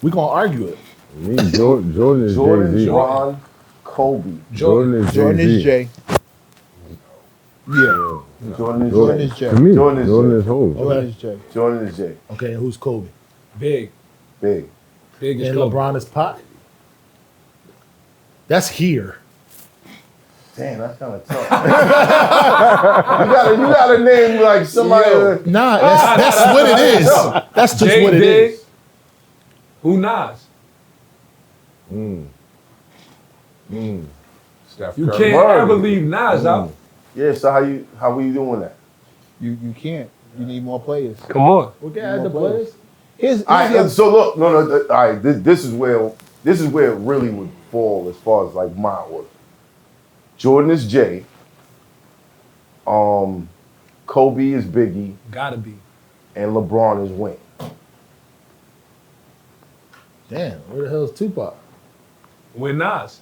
We gonna argue it. Me, Jordan is Jordan, Jay-Z. Braun, Kobe. Jordan is Jordan is Jay-Z. Jay. Yeah. Jordan is Jordan Jay. is Jay. To me, Jordan is Jordan Jay. is Hov. Jordan is Jay. Jordan is Jay. Okay, and who's Kobe? Big. Big. Big is And Kobe. LeBron is Pac? That's here. Damn, that's kind of tough. you gotta name like somebody. Yo. Nah, that's what it is. That's just Jay what it Big. is. Who Nas? Steph You Curry. can't Word. ever leave Nas out. Yeah. So how we doing that? You can't. You need more players. Come on. We can add the players. Here's All the right, so look, no, all right, this is where it really would fall as far as like my order. Jordan is Jay. Kobe is Biggie, Gotta be. and LeBron is Wayne. Damn, where the hell is Tupac? With Nas.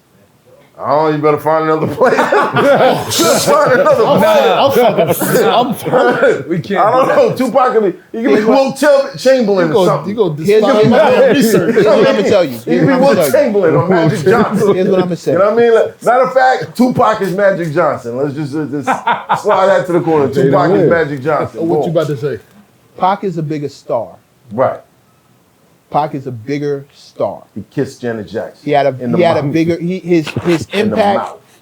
Oh, you better find another player. Find another player. I'm fucking. We can't. I don't know. Tupac can be. He can be Wilt Chamberlain or something. You go Here's what despise my damn research. Here's what I'm gonna tell you. He can be Wilt Chamberlain or Magic Johnson. Here's what I'm gonna say. You know what I mean? Like, matter of fact, Tupac is Magic Johnson. Let's just slide that to the corner. Tupac is Magic Johnson. What you Boom. about to say? Pac is a bigger star. Right. Pac is a bigger star. He kissed Janet Jackson. He had a mouth. bigger his In the impact. mouth.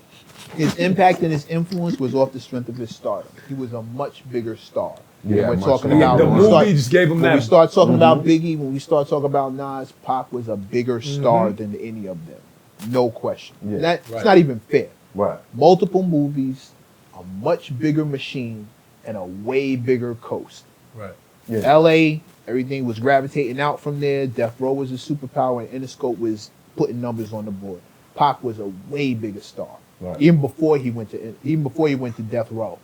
His impact and his influence was off the strength of his stardom. He was a much bigger star. Yeah, we're much talking bigger. about The when we movie start- just gave him when we that. start talking about Biggie, when we start talking about Nas, Pac was a bigger star than any of them. No question. Yeah. And it's not even fair. Right. Multiple movies, a much bigger machine, and a way bigger coast. Right. Yeah. LA, everything was gravitating out from there. Death Row was a superpower, and Interscope was putting numbers on the board. Pac was a way bigger star. Right. Even before he went to Death Row,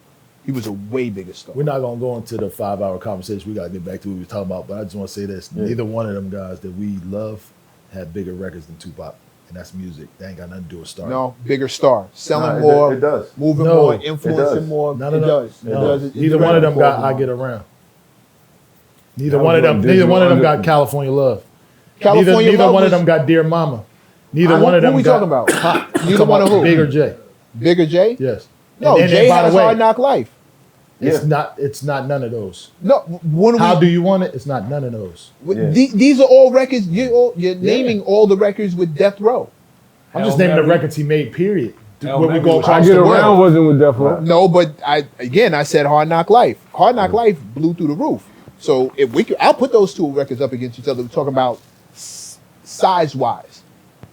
he was a way bigger star. We're not gonna go into the 5-hour conversation. We gotta get back to what we were talking about. But I just want to say this: neither one of them guys that we love had bigger records than Tupac, and that's music. That ain't got nothing to do with stardom. No, bigger star, selling No, more, it does. moving No, more, it influencing does. more. No, It no, no. does. It No. does. It's Neither one of them got important. I Get Around. Neither That one of was them. what Neither one of them Digital got California Love. California neither Love one was- of them got Dear Mama. Neither Who- one of them Who we got. talking about? Come Neither one of on, who? Big or J? Bigger Jay? Yes. No, And Jay by the has way, Hard Knock Life. It's not. It's not none of those. No, when How we, do you want it? It's not none of those. Yeah. these are all records. You're naming all the records with Death Row. I'm just Hail naming the Mary. records he made. Period. Hail When we Mary. go I across Get the Around world. wasn't with Death Row. No, but I said Hard Knock Life. Hard Knock Life blew through the roof. So if we could, I'll put those two records up against each other. We're talking about size wise,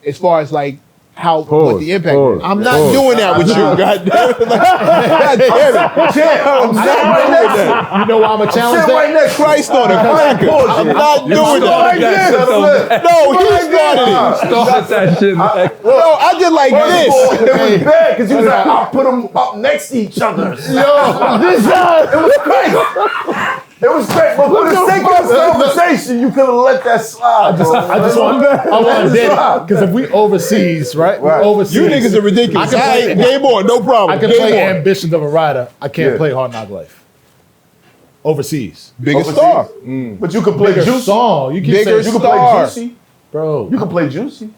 as far as like what the impact. Pause, I'm not pause. doing that with you. God damn it. God damn it. I'm not doing that. You know why I'm a challenge Sit that? right next to Christ on a cracker. I'm not doing that. No, he started it. Start that shit. Like, No, I did like First of all, this. it was bad because he was like, I'll put them up next to each other. Yo, this it was great. It was great, but for the sake of this conversation, you could have let that slide. I just want to because if we overseas, right? We Right. overseas. You niggas are ridiculous. I can play- Game on, no problem. I can Game play on. Ambitions of a Rider. I can't Yeah. play Hard Knock Life. Overseas. Biggest Overseas. star. But you could play Bigger Juicy. song. You can Bigger say, You could star. play Juicy. bro. You could play Juicy.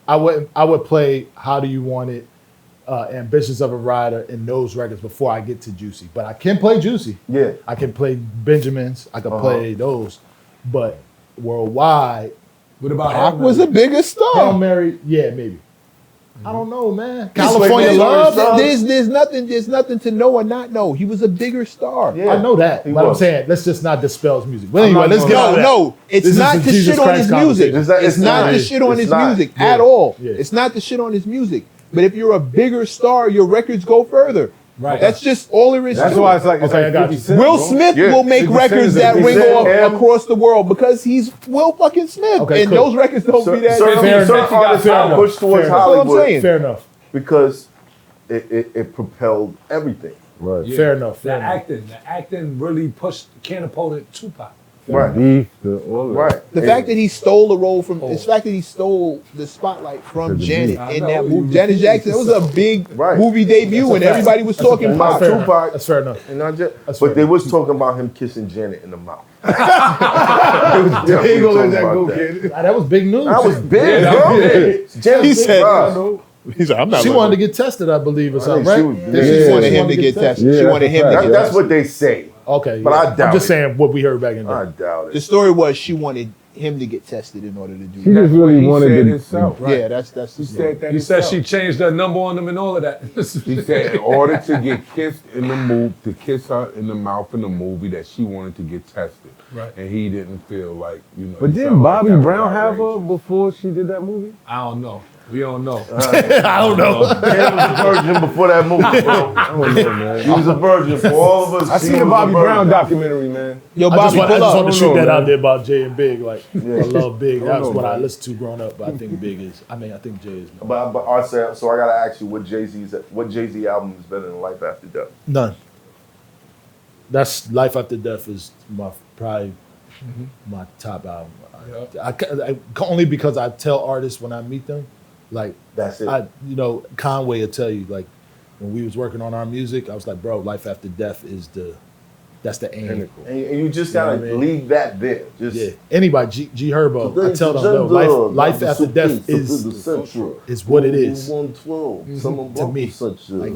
I would play How Do You Want It, Ambitions of a Rider, and those records before I get to Juicy. But I can play Juicy. Yeah. I can play Benjamins. I can play those. But worldwide, what about Pac Hail was Mary? a bigger Hail star. Mary, yeah, maybe. I don't know, man. Just California like Love. Star. There's nothing to know or not know. He was a bigger star. Yeah. I know that, He but I'm was. saying let's just not dispel his music. But anyway, not let's doing get that. out of that. No, it's This is not a to Jesus shit on Christ his music. conversation. It's not to shit on It's his not. music Yeah. at all. Yeah. It's not to shit on his music. But if you're a bigger star, your records go further. Right. That's just all there is That's to why it. it's like Okay, I got 50 you. Cent, Will bro. Smith Yeah. will make 50 Cent records is that 50 ring Cent, off and- across the world because he's Will fucking Smith. Okay, and cool. those records don't be that. Certain Fair enough. artists Fair got enough. pushed towards Fair enough. That's what I'm Hollywood saying. Fair enough. because it propelled everything. Right. Yeah. Fair enough. The Fair enough. acting really catapulted Tupac. Right. Beef, all that. Right. The fact that he stole the role from, the fact that he stole the spotlight from Janet I in know, that you movie. Janet Jackson, it was a big Right. movie debut, and everybody was talking fact. about Fair it. enough. Tupac. That's fair enough. And not just, That's but fair they enough. was talking about him kissing Janet in the mouth. They was definitely talking about that. That was big news. That was big, Yeah, bro. that was Janet He said- bro. He's like, I'm not. She wanted to get tested, I believe, or something, think she right? was- She Yeah. wanted him to get tested. Yeah, She wanted that's him a to fact. get That's tested. what they say. Okay, But yeah. I doubt I'm just it. saying what we heard back in the I day. doubt The it. story was she wanted him to get tested in order to do She that. just really He wanted said to. himself. Yeah, that's He said that He said himself. she changed her number on him and all of that. He said in order to get kissed in the movie, to kiss her in the mouth in the movie, that she wanted to get tested. Right. And he didn't feel like, But he didn't felt like Bobby that was Brown have her outrageous. before she did that movie? I don't know. We don't know. I don't know. Cam was a virgin before that movie, bro. I don't know, man. He was a virgin for all of us. I seen the Bobby Brown documentary, man. Yo, I Bobby, just pull want up. to shoot that man. out there about Jay and Big. Like, I love Big. That was know, what I man. listened to growing up. But I think Big is. I think Jay is. But Arcel, so I gotta ask you, what Jay-Z album is better than Life After Death? None. That's Life After Death is probably my top album. I only because I tell artists when I meet them, like That's it. Conway will tell you, like when we was working on our music, I was like, bro, Life After Death is that's the aim. Pinnacle. And you just gotta leave that there. Just Yeah, anybody, G Herbo, I tell them, no, Life After Death is what it is 112. to me. Such Like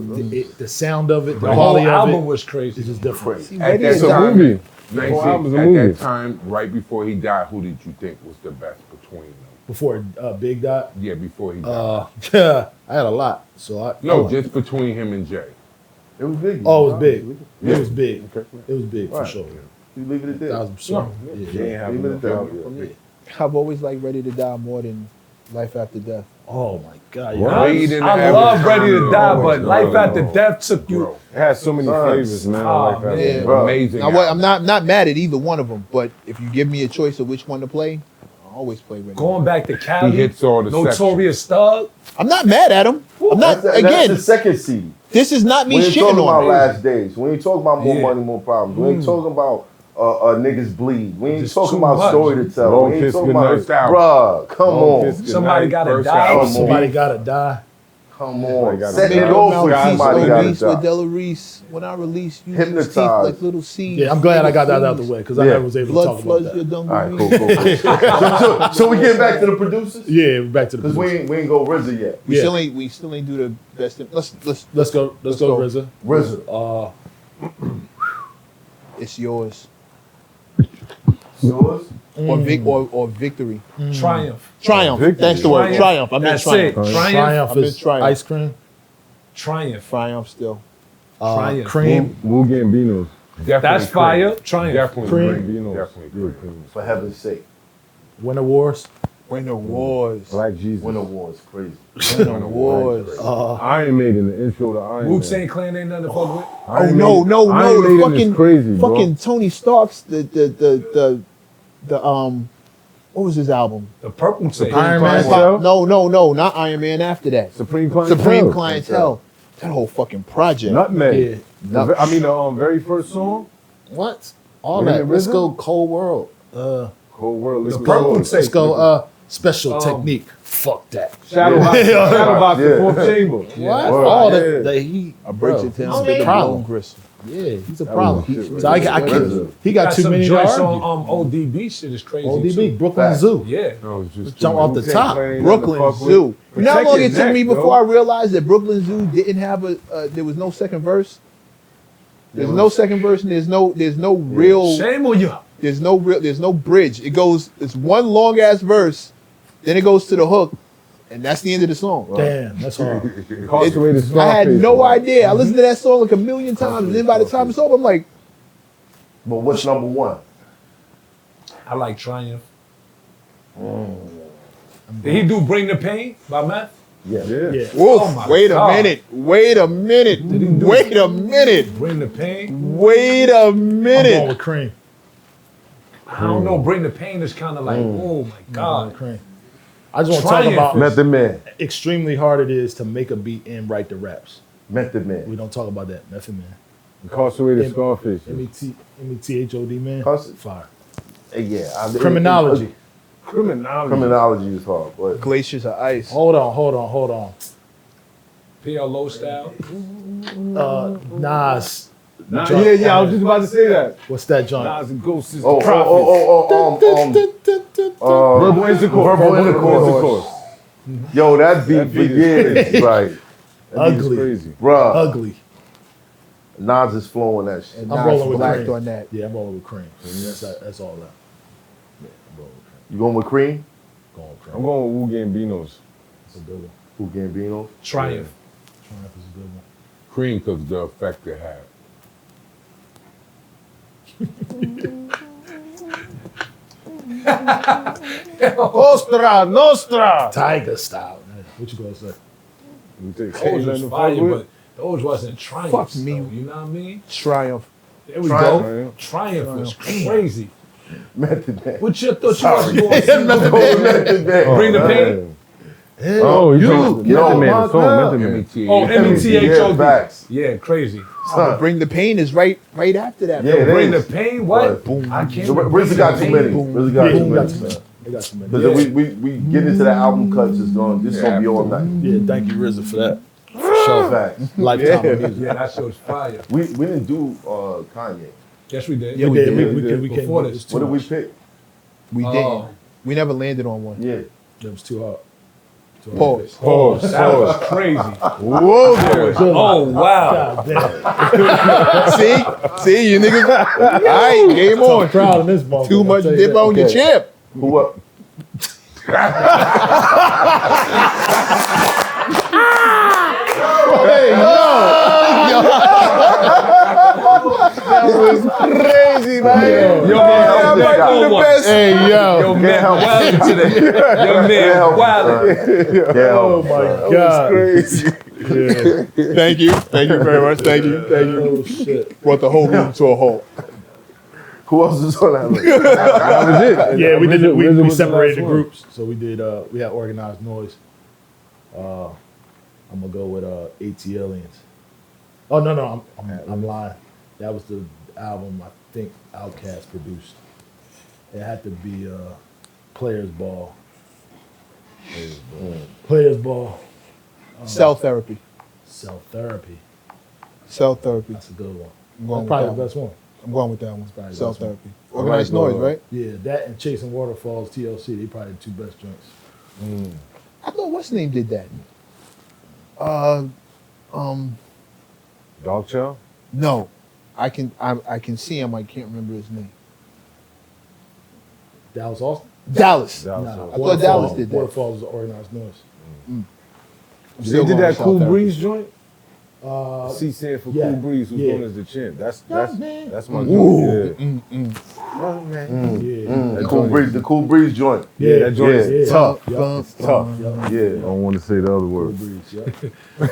the sound of it, the The whole quality of album it was crazy. is just different. At that It's a time, movie. Nancy, whole album's a at movie. that time, right before he died, who did you think was the best between them? Before Big died, Yeah, before he died. I had a lot. So No, just between him and Jay. It was big. Oh, it was big. Yeah. It was big. It was big for Right. sure. You leave it at that. 1,000%. They ain't have Leave it enough at that. out there. I've always liked Ready to Die more than Life After Death. Oh my God! What? Yeah. Way than the I average love Ready to time, Die, bro. but Life After Death took you. Bro, It has so many flavors, man. Oh, Life After man. Death. Bro. amazing. Now, what, album. I'm not mad at either one of them, but if you give me a choice of which one to play, I'll always play Ready. Going back to Cali, He hits all the Notorious Thug. I'm not mad at him. I'm not, That's again, the second CD. this is not me We ain't talking shitting about on it. Last Days. We ain't talking about More Yeah. Money, More Problems. We ain't talking about Niggas Bleed. We ain't Just talking too about much. Story to Tell. Long we ain't Kiss talking Goodnight. about, bruh, come Long on. Kiss Goodnight. Somebody gotta First die. album. Somebody gotta die. Come on. gotta Set die. it off with Mouthpiece, somebody gotta obese with die. Della Reese. When I release, you use Hypnotized. teeth like little seeds. Yeah, I'm glad I got that out the way because I Yeah. never was able to Blood talk about floods your that. All right, dungarees. cool. So we get back to the producers? Yeah, we're back to the Because producers. we ain't go RZA yet. We Yeah. still ain't do the best. Let's Let's go, RZA. RZA. It's yours Yours? or victory. Triumph. Triumph. Victory. That's the word. Triumph. Triumph. I meant That's triumph. it. Triumph Triumph. I'm is in Triumph. ice cream. Triumph. Triumph still. Triumph. Cream. Wu Gambinos. Definitely That's fire. Cream. Triumph. Definitely Cream. Cream. Gambinos. Definitely Cream. For heaven's sake. Winter Wars. Winter Wars. Black Jesus. Winter War is crazy. Winter Wars. Iron Maiden, the intro to Iron Wu-Tang Maiden. Clan ain't nothing to fuck with. Oh no. Iron The Maiden fucking is crazy, bro. fucking Tony Stark's the what was his album? The Purple Tape. Iron Man. Clientele? No, not Iron Man. After that, Supreme Clientele. Supreme Clientele. That whole fucking project. Nutmeg. Yeah. The very first song. What? All Winter that. Let's Rhythm? go Cold World. Cold World. The Let's Purple go. Tape. Let's go Special Technique. Fuck that. Shadowbox. Yeah. The fourth chamber. What? Word. All Yeah. that he I break it bro, down. he's a problem. Gristle. Yeah, he's a That problem. was shit, So I right? can't. He got too some many to joints argue. on ODB shit is crazy ODB, too. Brooklyn Facts. Zoo. Yeah. No, it's just Jump off the Wu-Tang top. Clan ain't Brooklyn nothing to fuck with. Zoo. You know how Protect long your it took neck, me bro. before I realized that Brooklyn Zoo didn't have there was no second verse. There's no second verse and there's no real Shame on you. there's no bridge. It's one long ass verse, then it goes to the hook, and that's the end of the song. Damn, that's hard. Incarcerated I had Scarface, no man. idea. I listened to that song like a million times, and then by the time it's over, I'm like, But what's number one? I like Triumph. Did he do Bring the Pain by Meth? Yeah. Yeah. whoa, Oh my wait a God. minute, wait a minute, wait a minute, Bring the Pain? wait a I'm going minute. with Cream. I don't know. Bring the Pain is kind of like, oh my I'm going God. with Cream. I just want to talk Triumph about Method Man. extremely hard it is to make a beat and write the raps. Method We Man. don't talk about that. Method Man. Incarcerated Scarface. METHOD man. Cus- Fire. Yeah. Criminology. Criminology is hard. But Glaciers of ice. Hold on. PLO style. Nas. Yeah, I was just about to say that. What's that joint? Nas and Ghosts is verbal intercourse. Yo, that beat for years, right? Ugly. Crazy. Bruh, Ugly. Nas is flowing that shit. And I'm Nas rolling with blacked Cream. on that. Yeah, I'm rolling with Cream. That's all that. Yeah, I'm rolling with Cream. You going with Cream? Going with Cream. I'm going with Wu Gambinos. That's a good one. Who Gambino? Triumph. Triumph is a good one. Cream because the effect it had. Ostra Nostra. Tiger style. What you gonna say? You think Those Kane was nothing to fire, fuck with? but those wasn't Triumphs. Fuck me. Though, you know what I mean? Triumph. There we Triumph. go. Triumph was crazy. Method Man. What you thought you was Sorry. going to see? Method Man. Bring the man. pain? Oh, you talking yo, Method Man, the Mark song, Bell. Method Man. Oh, MECC. facts. Yeah, crazy. Son. Bring the Pain is right after that. Yeah, it Bring the is. pain? What? Boom. I can't So remember. RZA got too many. Boom. RZA got Yeah, too he got many. too many. They got too many. Because we get into the album cuts, it's going. This is gonna be all night. Yeah, thank you, RZA, for that. For sure. Facts. Lifetime of music. Yeah, that shit was fire. We didn't do Kanye. Yes, we did. Yeah, we did. did. We can't. Before It's this. too What did we much. pick? We Oh. didn't. We never landed on one. Yeah. That was too hard. Too hard. Pause. Pause. That was crazy. Whoa there. Oh, wow. God damn. See, you niggas. All right, game on. Proud of this motherfucker. Too much I'll tell you dip that. on your Okay. chip. Who up? Crazy, man. Yo, man, that might be the best. Hey, yo. Yo, man, help. wildin' today. Yo, man, help. wildin'. Oh my God. Crazy. Yeah. Thank you. Thank you very much. Thank you. Thank you. Oh shit. Brought the whole room to a halt. Who else is on that list? That was it. Yeah, we did. RZA We was the separated the last one. groups. So we did. We had Organized Noise. I'm gonna go with AT Aliens. Oh no, I'm lying. That was the album I think Outkast produced. It had to be Players Ball. Players Ball. Cell therapy. Cell Therapy. Cell therapy. That's a good one. I'm going That's with probably that the one. best one. I'm going with that one. probably the Cell best one. therapy. Organized All right, noise, go, right? Yeah, that and Chasing Waterfalls, TLC. They probably the two best joints. I thought what's name did that. Dog Chow? No, I can see him. I can't remember his name. Dallas Austin. Dallas. That was Nah, so- I thought Dallas did that. Waterfalls is Organized Noise. I'm They still did going that with Cool Cell Therapy. Breeze joint? Uh, C stand for yeah, Cool Breeze, who's yeah. known as the Chin. That's man. my Ooh. joint. Yeah. yeah. Cool Breeze, the Cool Breeze joint. Yeah, that joint yeah. is yeah. tough. Yup. It's tough. Yup. Yeah. I don't want to say the other Cool word. Breeze, yeah. We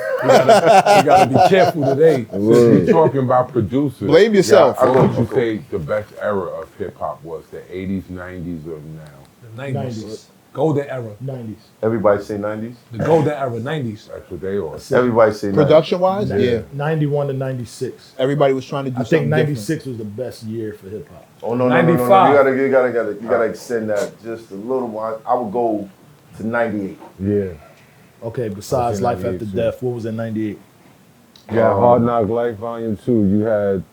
gotta be careful today. Since we're talking about producers, Blame yourself. what would you say the best era of hip hop was? The 80s, 90s, or now? The 90s. 90s. Golden era. 90s. Everybody say 90s? The golden era, 90s. That's what they are. Everybody say 90s. Production wise, yeah. 91 to 96. Everybody was trying to do I think something 96 was the best year for hip hop. Oh no, 95. You gotta extend that just a little while. I would go to 98. Yeah. Okay, besides Okay, Life 98 After too. Death, what was in 98? You had Hard Knock Life Volume 2. You had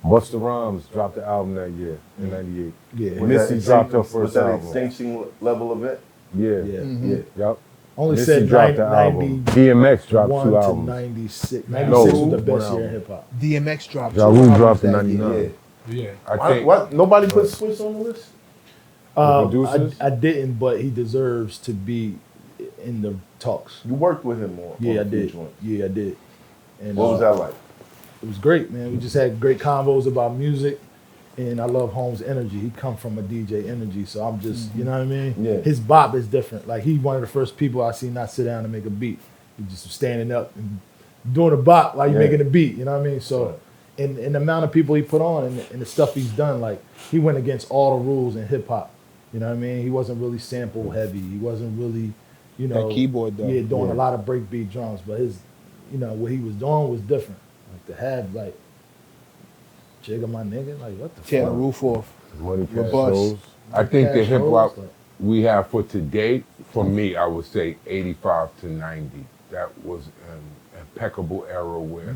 Busta Rhymes dropped the album that year in 98. Yeah. Was Missy that dropped her was first that album. extinction level event? Yeah. Yeah. Mhm. Yeah. Yep. Only Missy said dropped the 90, album. DMX dropped 91 two to albums. 96. No, 96 was the one best album. year in hip hop. DMX dropped. Ja two Rule albums dropped in that 99. year. Yeah. Yeah. I Why, think what? Nobody put Swiss on the list? producers? I didn't, but he deserves to be in the talks. You worked with him on Yeah, I a few did. joints. Yeah, I did. And What was that like? It was great, man. We just had great combos about music, and I love Holmes' energy. He come from a DJ energy, so I'm just, you know what I mean? Yeah. His bop is different. Like, he one of the first people I see not sit down and make a beat. He just standing up and doing a bop while you're Yeah. making a beat, you know what I mean? So, and the amount of people he put on and the stuff he's done, like, he went against all the rules in hip-hop. You know what I mean? He wasn't really sample heavy. He wasn't really, you know. That keyboard though. Yeah, doing Yeah. a lot of breakbeat drums, but his, you know, what he was doing was different. Like to have like, Jigga my nigga, like what the Tear the fuck? roof off. Money Cash Robust. Shows. I think the Cash hip hop rolls, like, we have for today, for me, I would say 85 to 90. That was an impeccable era where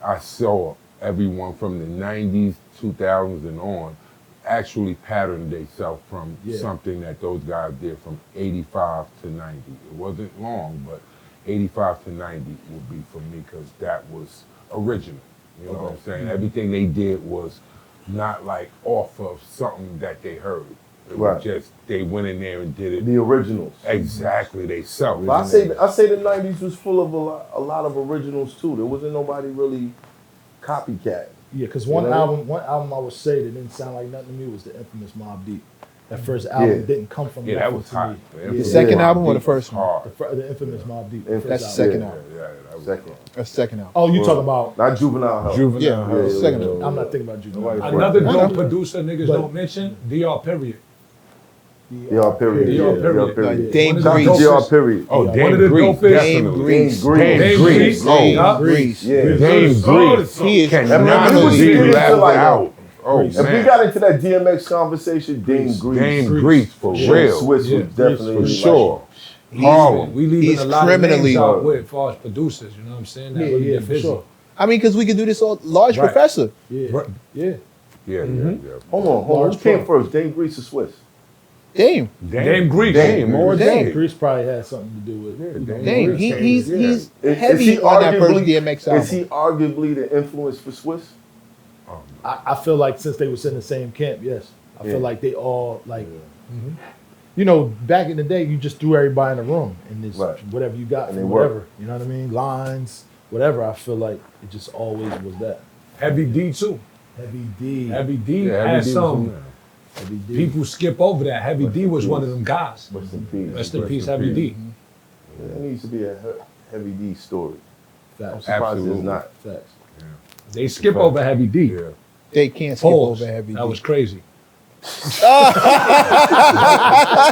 I saw everyone from the 90s, 2000s, and on actually patterned themselves from Yeah. something that those guys did from 85 to 90. It wasn't long, but 85 to 90 would be for me because that was original. You know what I'm saying? Everything they did was not like off of something that they heard. It Right. was just, they went in there and did it The originals. exactly they self. But I say the 90s was full of a lot of originals too. There wasn't nobody really copycat. yeah, because You one know? album I would say that didn't sound like nothing to me was the infamous Mobb Deep. That first album Yeah. didn't come from Yeah, that Memphis was to hot. me. The Yeah. Infamous second Mobb album or the Deep first was one? hard. The infamous Mobb Deep. Infamous- That's the first second Yeah. album. Yeah, that was Second. That's the second album. Oh, you Well, talking about? Not Juvenile Hell. Juvenile. Yeah, Hell, second yeah, one. yeah. I'm not thinking about Juvenile. Nobody- Another I know. dope producer niggas But- don't mention, DR period. DR period. DR period. DR period. Dame One of the Grease. dopest- DR period. Oh, Yeah. Dame One of the Grease, dopest- Dame definitely. Grease. Dame Grease. Dame Grease. Grease. Oh, Grease. Yeah. Dame Grease. He is Cannot criminally- be Grease. left Like, out. Oh, If we man. got into that DMX conversation, Dame Grease. Dame Grease for Yeah, real. Swiss Yeah. was definitely For like- sure. We Harlem. leaving He's a lot criminally of names out hard. with as far as producers, you know what I'm saying? That Yeah, really yeah, get for busy. sure. I mean, because we could do this all large Right. professor. Yeah, Right. yeah. Yeah, yeah, Hold on. Who Large came pro. first, Dame Grease or Swiss? Dame. yeah. Dame Grease. Dame, or Dame. Dame. Grease probably had something to do with it. Dame. Dame. He's Is heavy he on that first arguably- DMX album. Is he arguably the influence for Swiss? I feel like since they was in the same camp, yes. I Yeah. feel like they all like, you know, back in the day, you just threw everybody in a room and this Right. whatever you got And from they whatever. work. You know what I mean? Lines, whatever. I feel like it just always was that. Heavy D too. Heavy D. Heavy D Yeah, had Heavy D was some. in there. Heavy D. People skip over that. Heavy D was one of them guys. Rest in peace. Rest in Rest peace, in Heavy peace. D. There needs to be a Heavy D story. I'm Facts. surprised Absolutely. there's not. Facts. They skip over Heavy D. Yeah. They can't skip Pause. over Heavy That D. was crazy.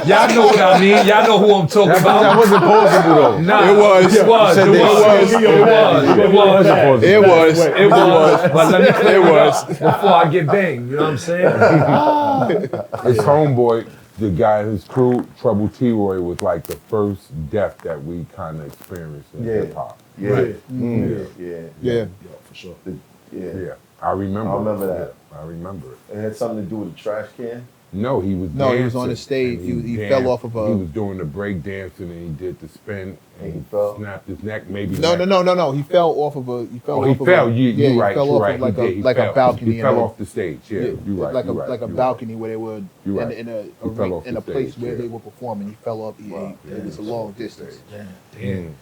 Y'all know what I mean. Y'all know who I'm talking That about. wasn't possible though. Nah, It was. It was. Said It it was. was. It was. It was. It was. It was. But let me clear It it was. up before I get banged. You know what I'm saying? His homeboy, the guy, his crew, Trouble T-Roy, was like the first death that we kind of experienced in Yeah. hip hop. Yeah. Right. Yeah. Yeah. Yeah, for sure. Yeah. Yeah, I remember. I remember that. Yeah, I remember it. It had something to do with the trash can. No, he was. No, he was on dancing, the stage. and He danced. fell off of a- He was doing the break dancing and he did the spin And he and fell? snapped his neck. Maybe No. He fell off of a. He fell. Oh, he off of fell. A, You he right. fell You off right. of like He did. He a fell. balcony. He in fell a- off the stage. Yeah, yeah, you right. Like you right, a you right. balcony where they were You right. in He fell off a the place stage, where yeah. they were performing. He fell off. It was a long distance. Damn.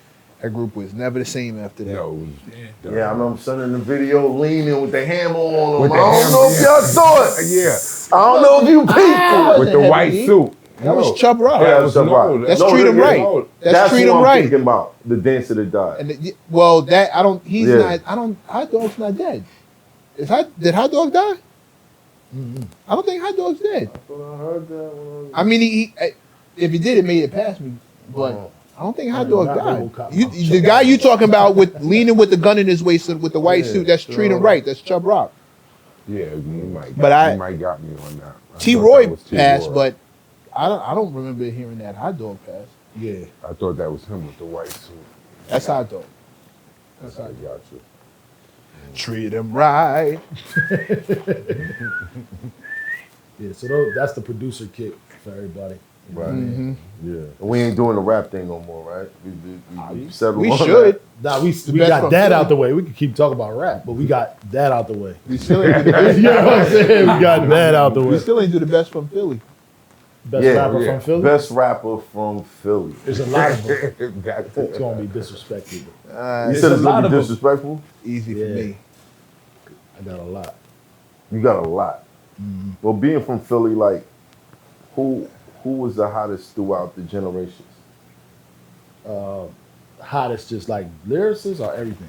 That group was never the same after that. No, it was. Yeah, I remember sending the video leaning with the hammer on him. With the I don't hammer, know if yeah. y'all saw it. Yeah, I don't know if you people. with the Heavy white D. suit. That was Chubb Rock. Yeah, that was Chubb That's No, treat him no, right. no. That's treat who him I'm right. thinking about. The dancer that died. And well, that I don't. He's Yeah. not. I don't. Hot Dog's not dead. Did Hot Dog die? I don't think Hot Dog's dead. I heard that one. I mean, if he did, it made it past me. But I don't think Hot Dog Not died. RoboCop. The guy you talking about with leaning with the gun in his waist with the white suit, that's treat him right. That's Chubb Rock. Yeah, you might. But you might got me on that. I T. thought Roy that was T. passed, Roy. but I don't remember hearing that Hot Dog passed. Yeah. I thought that was him with the white suit. That's Hot Dog. That's how I got you. Treat him right. Yeah, so that's the producer kick for everybody. Right. Yeah. We ain't doing the rap thing no more, right? We settled We on should. that. Nah, we best got from that Philly. out the way. We could keep talking about rap, but we got that out the way. We still ain't do the best. You know what I'm saying? We got that out the We way. still ain't do the best from Philly. Best Yeah, rapper yeah. from Philly? Best rapper from Philly. There's a lot of them. That's It's going to be disrespected. You There's said a it's lot gonna of be 'em. disrespectful? Easy for Yeah. me. I got a lot. You got a lot. Well, being from Philly, like, who was the hottest throughout the generations? Hottest, just like lyricists or everything.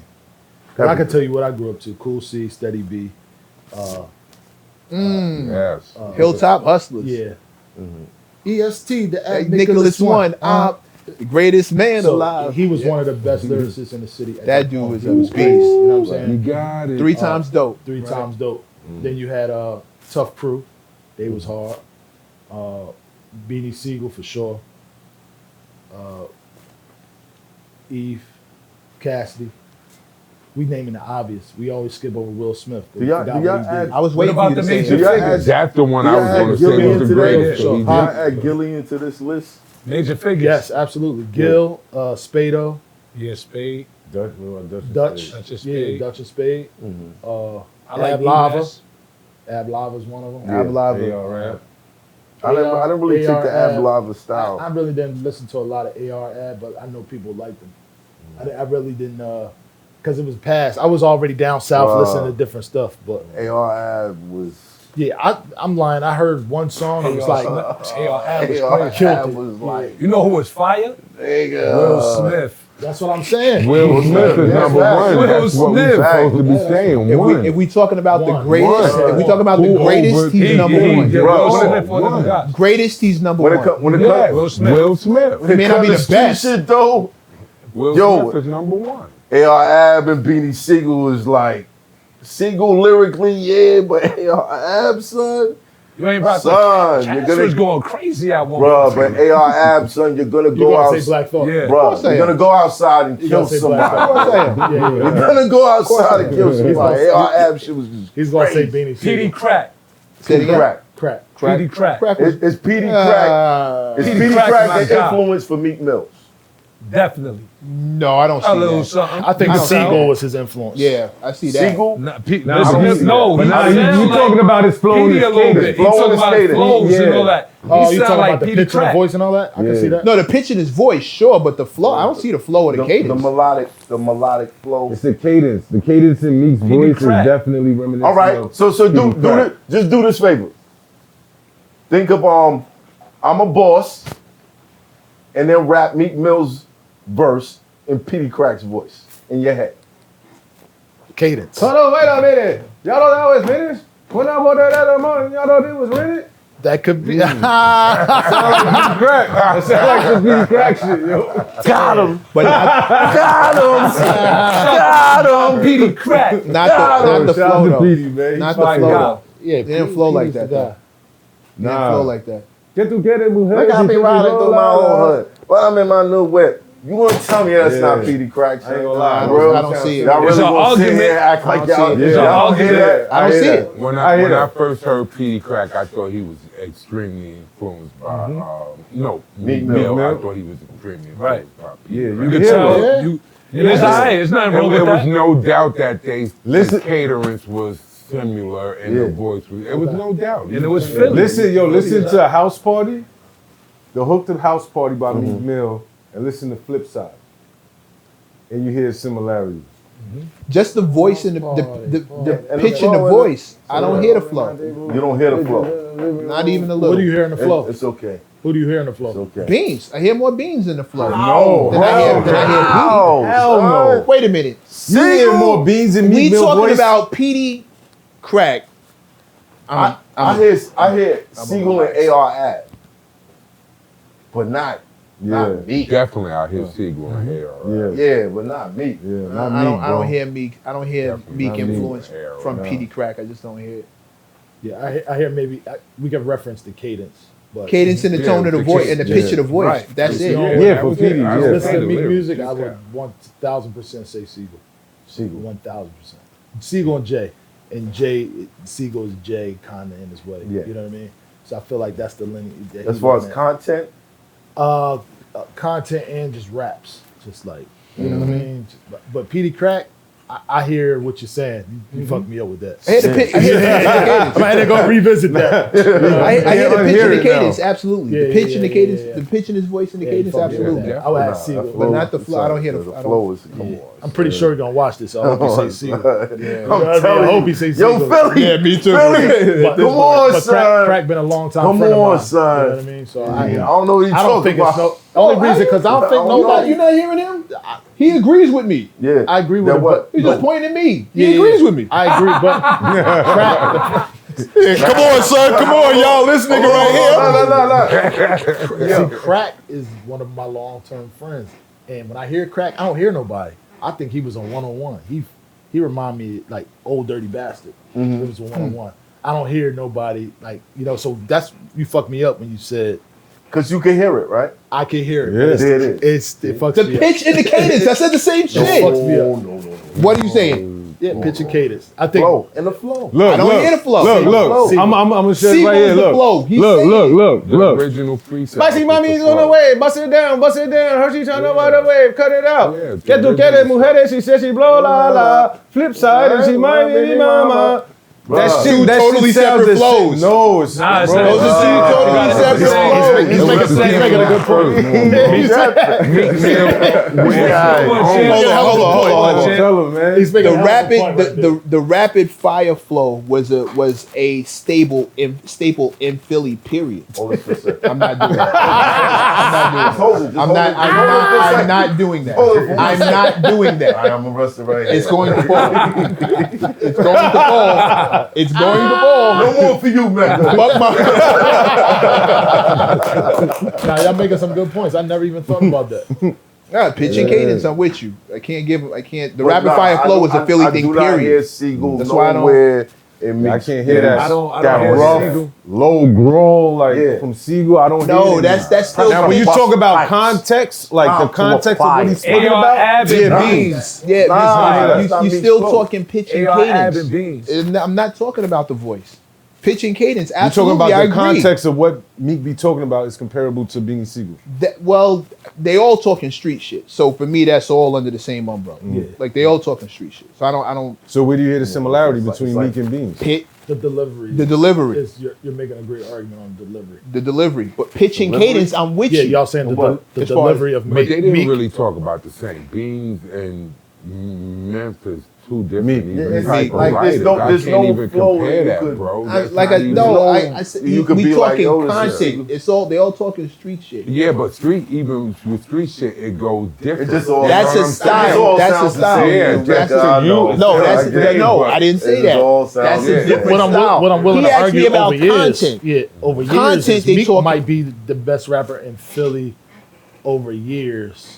'Cause I can tell you what I grew up to. Cool C, Steady B. Yes. Hilltop Hustlers. Yeah. EST, the Hey, Nicholas Nicholas One. One. The greatest man So alive. he was one of the best lyricists in the city. at That dude point. was He a beast. crazy, you know what I'm You saying? got it. 3 times dope. Three times dope. Then you had Tough Crew. They was hard. Beanie Sigel for sure. Eve, Cassidy. We naming the obvious. We always skip over Will Smith. Do y'all- Forgot do what y'all he did. add- I was What waiting for about you to the say major that. y'all figures? That's the one I was Y'all going to add say Gilly was the into greatest. that? So he Do y'all did. add Gilly into this list? Major figures. Yes, absolutely. Gil, Spado, Yeah, Spade. Dutch, we want Dutch. Dutch. Dutch and Yeah, Spade. Dutch and Spade. I like Ab Lava. E-Mass. Ab Lava's one of them. Yeah. Ab Lava. AR, I didn't really take the AR, Ab Lava I style. really didn't listen to a lot of AR Ab, but I know people liked them. I really didn't, because it was past. I was already down south Wow. listening to different stuff, but AR Ab was Yeah, I'm lying. I heard one song. It was like AR was AR crazy. Ab was like, You know who was fire? nigga. Will Smith. that's what I'm saying. Will Smith is Yes, number exactly. one. That's what we're Will supposed to be saying. If we talking about the One. greatest, One. if we talking about the Who greatest, over- he's He- number he- one. yeah, Bro, Will Smith, one of them one. guys. Greatest, he's number When it one. comes, when it Yeah, comes, Will Smith. Will Smith. He may not be to the street best. shit though, Will Yo. Smith is number one. AR Ab and Beanie Sigel is like, Sigel lyrically, yeah, but AR Ab, son, You ain't about Son, to. you're Cass gonna- was going crazy at one bruh, point. but AR Ab, son, you're gonna You go gonna say outside. Black Thought? Yeah. course Bruh, I you're am. gonna go outside and You kill gonna say Black somebody. Of course I am. Yeah, You're yeah. gonna go outside and kill He's somebody. gonna- AR Ab shit was just He's gonna say crazy. Beanie PD Sigel. Crack. Say it again. Crack. Crack. PD Crack. Crack was, It's PD Crack. It's Petey PD Crack Crack my and guy. influence for Meek Mills. Definitely. no, I don't A little see that. something. I think I don't Sigel know. was his influence. Yeah, I see that. Sigel. Nah, Nah, I don't listen, see no, that. he But nah, sound you like talking about his flow and PD his a little cadence. bit. He Flow and talking his about his cadence. flows Yeah. and all that. Oh, He you sound talking like about the PD pitch of the Crack. voice and all that? I can Yeah. see that. No, the pitch in his voice, sure, but the flow, I don't see the flow or the The cadence. melodic flow. It's the cadence. The cadence in Meek's He voice crack. is definitely reminiscent. All right, of so do Crack. just do this favor. Think of I'm a boss, and then rap Meek Mill's verse in PD Crack's voice in your head. Cadence. Hold on, wait a minute. Y'all don't always finish? When I bought that other morning, y'all thought it was rented? That could be. Crack. It sound like some Beanie Crack shit, yo. Got him, But not, got him. PD Crack. not the Shout out flow to though. Petey, man. Not My the flow God. though. Yeah, It didn't flow like that though. It didn't Nah. flow like that. Get to get it, mujer. Look, I be riding through my own hood. Well, I'm in my new whip. You want to tell me that's Yeah. not PD Crack? I ain't gonna lie, bro. I don't see it. Y'all It's really an gonna sit argument. here and act I like don't y'all, see it. It's an y'all hear argument. that? I don't hear see that. it. When I I hear when I that. first heard Petey Crack, I thought he was extremely influenced by Meek Meek Mill. Mill. I thought he was extremely influenced Right. by Yeah, Petey you Crack. You can Yeah, tell. yeah. You, and it's all right. It's nothing wrong And with there was that. no doubt that Listen- the caterance was similar and Yeah. the voice was. It was no doubt. And it was Philly. Listen to House Party, the Hooked Up House Party by Meek Mill, and listen to Flip Side. And you hear similarities. Just the voice and the And the pitch in the flow, voice. I don't hear the flow. You don't hear the flow. Not even a What do you little. hear in the flow? It's okay. Who do you hear in the It's flow? okay. Beans. I hear more beans in the flow. No. Than I hear How? Hell no. Petey. Wait a minute. You hear more beans in We Meek Mill talking voice? about Petey Crack. I hear Sigel and AR Ab, but not Meek. Definitely, I hear Sigel and hair. Yeah. Yeah, but not Meek. Yeah, I not don't. Meek, I don't bro. hear Meek. I don't hear Definitely Meek not Meek. influence Yeah, from no. Petey Crack. I just don't hear it. Yeah, I hear maybe we can reference the cadence, but Cadence in the Yeah, tone of the the voice cadence, and the pitch yeah. of the voice. Right. That's it. Yeah, for Petey, I yeah. was listen to the Meek lyrics, music, this I would guy. 1000% say Sigel. Sigel. 1000%. Sigel and Jay. And Jay, Sigel is Jay kind of in his way. Yeah. You know what I mean? So I feel like that's the lineage. that As he far as went at. content, Content and just raps. Just like, you know what I mean? But Petey Crack, I hear what you're saying. You fucked me up with that. I hear the pitch. I hear the cadence. I might have to go revisit that. I hear the pitch unhear and the it now. cadence. Absolutely. Yeah, The pitch yeah, and the yeah, cadence. yeah, yeah. The pitch in his voice and the Yeah, cadence. you fucked me up with Absolutely. that. I would ask Sigel. But not the flow. I don't hear the. The I flow don't. is come on. I'm pretty sure you're going to watch this. I hope you say Sigel. I'm telling I hope you. he says Yo, Sigel. Philly. Yeah, me too. Philly. But, Come on, but son. Crack been a long time Come friend of on, mine. son. You know what I mean? So I don't know what he's I don't talking think it's about. no. Only reason because I don't think I don't nobody. You not hearing him? He agrees with me. Yeah. I agree with That him. what? He's just pointing at me. Yeah, He agrees with me. I agree, but Crack, Come on, son. Come on, y'all. This nigga right here. No. see, Crack is one of my long-term friends, and when I hear Crack, I don't hear nobody. I think he was on one-on-one. He remind me like Old Dirty Bastard. It was a one-on-one. I don't hear nobody like So that's you fucked me up when you said Because you can hear it, right? I can hear it. Yeah. but There it it fucks The me up. pitch and the cadence. I said the same shit. fucks me up. No. What are you saying? Yeah, pitch and cadence. I think Flow. And the flow. Look, I don't hear the flow. Look. See, I'm gonna show you Sigel right here. is the Look. flow. He's Look, saying look. The original freestyle. Spicy mommy's on the way. Bust it down. Hershey trying to ride the wave. Cut it out. Yeah, Get to get it, mujeres. She said she blow la la. Flip side and she might be mama. That Two shit, that totally shit sounds separate the flows. same. No, it's Nah, it's bro. not. Those are two totally separate flows. He's making a good point. Hold on. Tell him, man. He's making a hell of a point right there. The rapid fire flow was a staple in Philly. Period. Hold it for a second. I'm not doing that. Hold it. Just I'm hold not. it. I'm not doing that. Hold it for a I'm second. not doing that. All right, I'm arrested right here. It's going to fall. It's going to fall. It's going to fall. No more for you, man. Fuck my. Now y'all making some good points. I never even thought about that. Nah, pitch and cadence. I'm with you. I can't. The But rapid nah, fire flow was a Philly I thing. do not hear Period. Siegel That's why I don't- nowhere in I mix. can't hear that. I don't that hear rough, Siegel. low growl like Yeah. from Siegel. I don't No, hear it. that's still. Now, when you Bust talk about pipes. context, like the Nah, context of what he's fire. speaking AR about, Ab and Yeah, Beans. Yeah, Nah, that's you not mixed still flow. talking pitch and AR Ab cadence. and Beans. I'm not talking about the voice. Pitch and cadence. you're talking Absolutely, about I the agree. context of what Meek be talking about is comparable to Beanie Sigel. Well, they all talking street shit. So for me, that's all under the same umbrella. Yeah. Like they all talking street shit. So I don't So where do you hear the similarity it's like- between it's Meek and Beans? pit The delivery. the delivery, is you're making a great argument on delivery. the delivery. But pitch and Delivery? cadence, I'm with Yeah, you. y'all saying What? the As far as- delivery of But they didn't Meek. really talk about the same. Beans and Memphis, two different. Meek. even It's type of like there's writers. no- I there's can't no even flow compare that you that, could- bro. I, That's like not I even- no, no- I said you could we be like, talking yo, this is- content. It's all they all talking street shit. Yeah, but street, even with street shit, it goes different. It just all That's You know a what I'm style. saying? It all That's a sounds the style. same. Yeah, That's to I you. know. it's No, not that's like that, no. but I didn't say It that. all sounds That's the a same. different style. What I'm willing He to asked argue me about over years, content. yeah, over Content years, they Meek talk- might be the best rapper in Philly over years,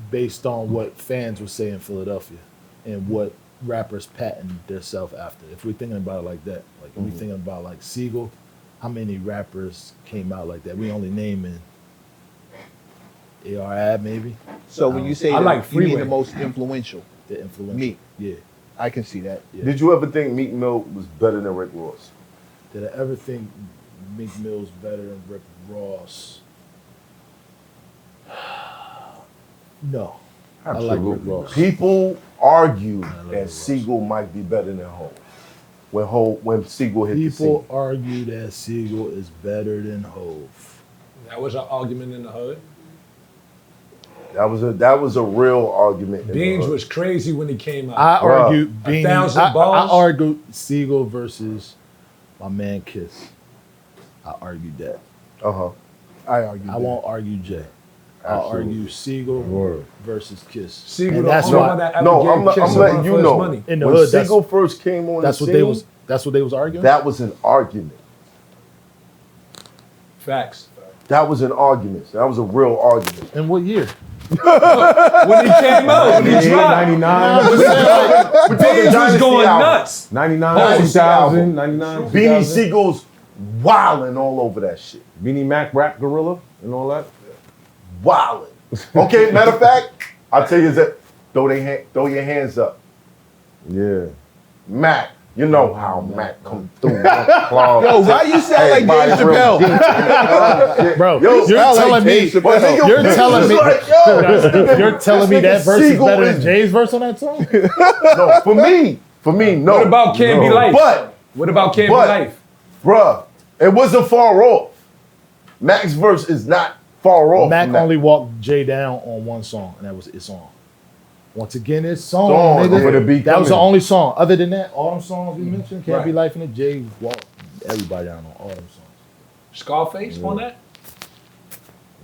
based on what fans would say in Philadelphia and what rappers patent themselves after. If we're thinking about it like that, like if we're thinking about like Siegel, how many rappers came out like that? We only naming AR Ab maybe So when you say I like you mean Freeway. the most influential, the influence. Meek. Yeah. I can see that. Yeah. Did you ever think Meek Mill was better than Rick Ross? Did I ever think Meek Mill's better than Rick Ross? No. I like Rick Absolutely. Ross. People argue love Rick that Ross. Siegel might be better than Hov. When Siegel hit the People scene. argue that Siegel is better than Hov. That was an argument in the hood. That was a real argument. in the Beans hood. was crazy when he came out. I Bruh. argued Beanie. 1,000 I balls. argued Siegel versus my man Kiss. I argued that. Uh-huh. I argue. I that. won't argue Jay. I'll Absolutely. argue Siegel Word. versus Kiss. Siegel, And the that's only why one that ever No, gave I'm Kiss a letting run you for his know. money. in the When hood. Siegel first came on That's the what scene, That's what they was arguing. that was an argument. Facts. That was an argument. That was a real argument. In what year? When he came out, when he dropped, 99, Beans was Dynasty going album. nuts. 99, Dynasty 2000, album. 99, Beanie 2000. Siegel's wilding all over that shit. Beanie Mac Rap Gorilla and all that. Wilding. Okay, matter of fact, I'll tell you that. Throw your hands up. Yeah. Mac. You know how Mac come through. Yo, why you sound like Everybody Dave real Chappelle? Bro, Yo, you're sound like telling me Dave Chappelle. You're telling me you're telling me that nigga verse is Siegel better than is- Jay's verse on that song? No, for me, no. What about Can't Be Life? But, What about Can't Be But- Life? bruh, it wasn't far off. Mac's verse is not far off. Mac from that. only walked Jay down on one song, and that was It's On. Once again, it's song, Song, nigga. for the beat That was the coming. only song. Other than that, all them songs we mentioned, Can't Be Right. Life in it, Jay walked everybody down on all them songs. Scarface on that?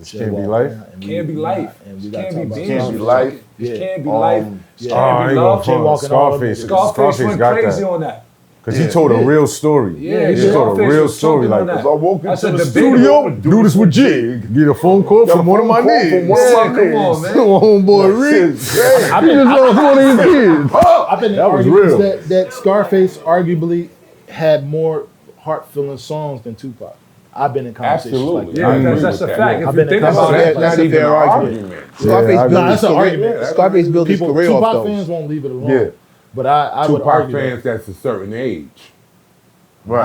Jay Can't Be walked Life? down, and Can't Be Life. And we It got can't to be talk about Beans. Can't Be Scarface. Life. It Yeah. can't be life. yeah. Can't Oh, I be ain't love. gonna walking all over Scarface. the- Scarface went got crazy that. on that. Because he told a real story. Yeah, he told a Scarface real was story. talking on Like, that. I woke I into said the the studio, do this with Jig. Get a phone call from one of my niggas. One of Yeah, my come niggas. on, man. Homeboy Rick. Shit, I've been, one of his kids. I've been in That was arguments real. that Scarface arguably had more heart-filling songs than Tupac. I've been in conversations Absolutely. like that. Yeah, I agree that's with a that. fact. Yeah. If I've you been think in about conversations it, like That's that. a fair argument. Scarface I built agree. Nah, that's his an career. argument. Scarface built his People, career off Tupac those. fans won't leave it alone. Yeah. But I would Tupac argue fans that's a certain age. Right.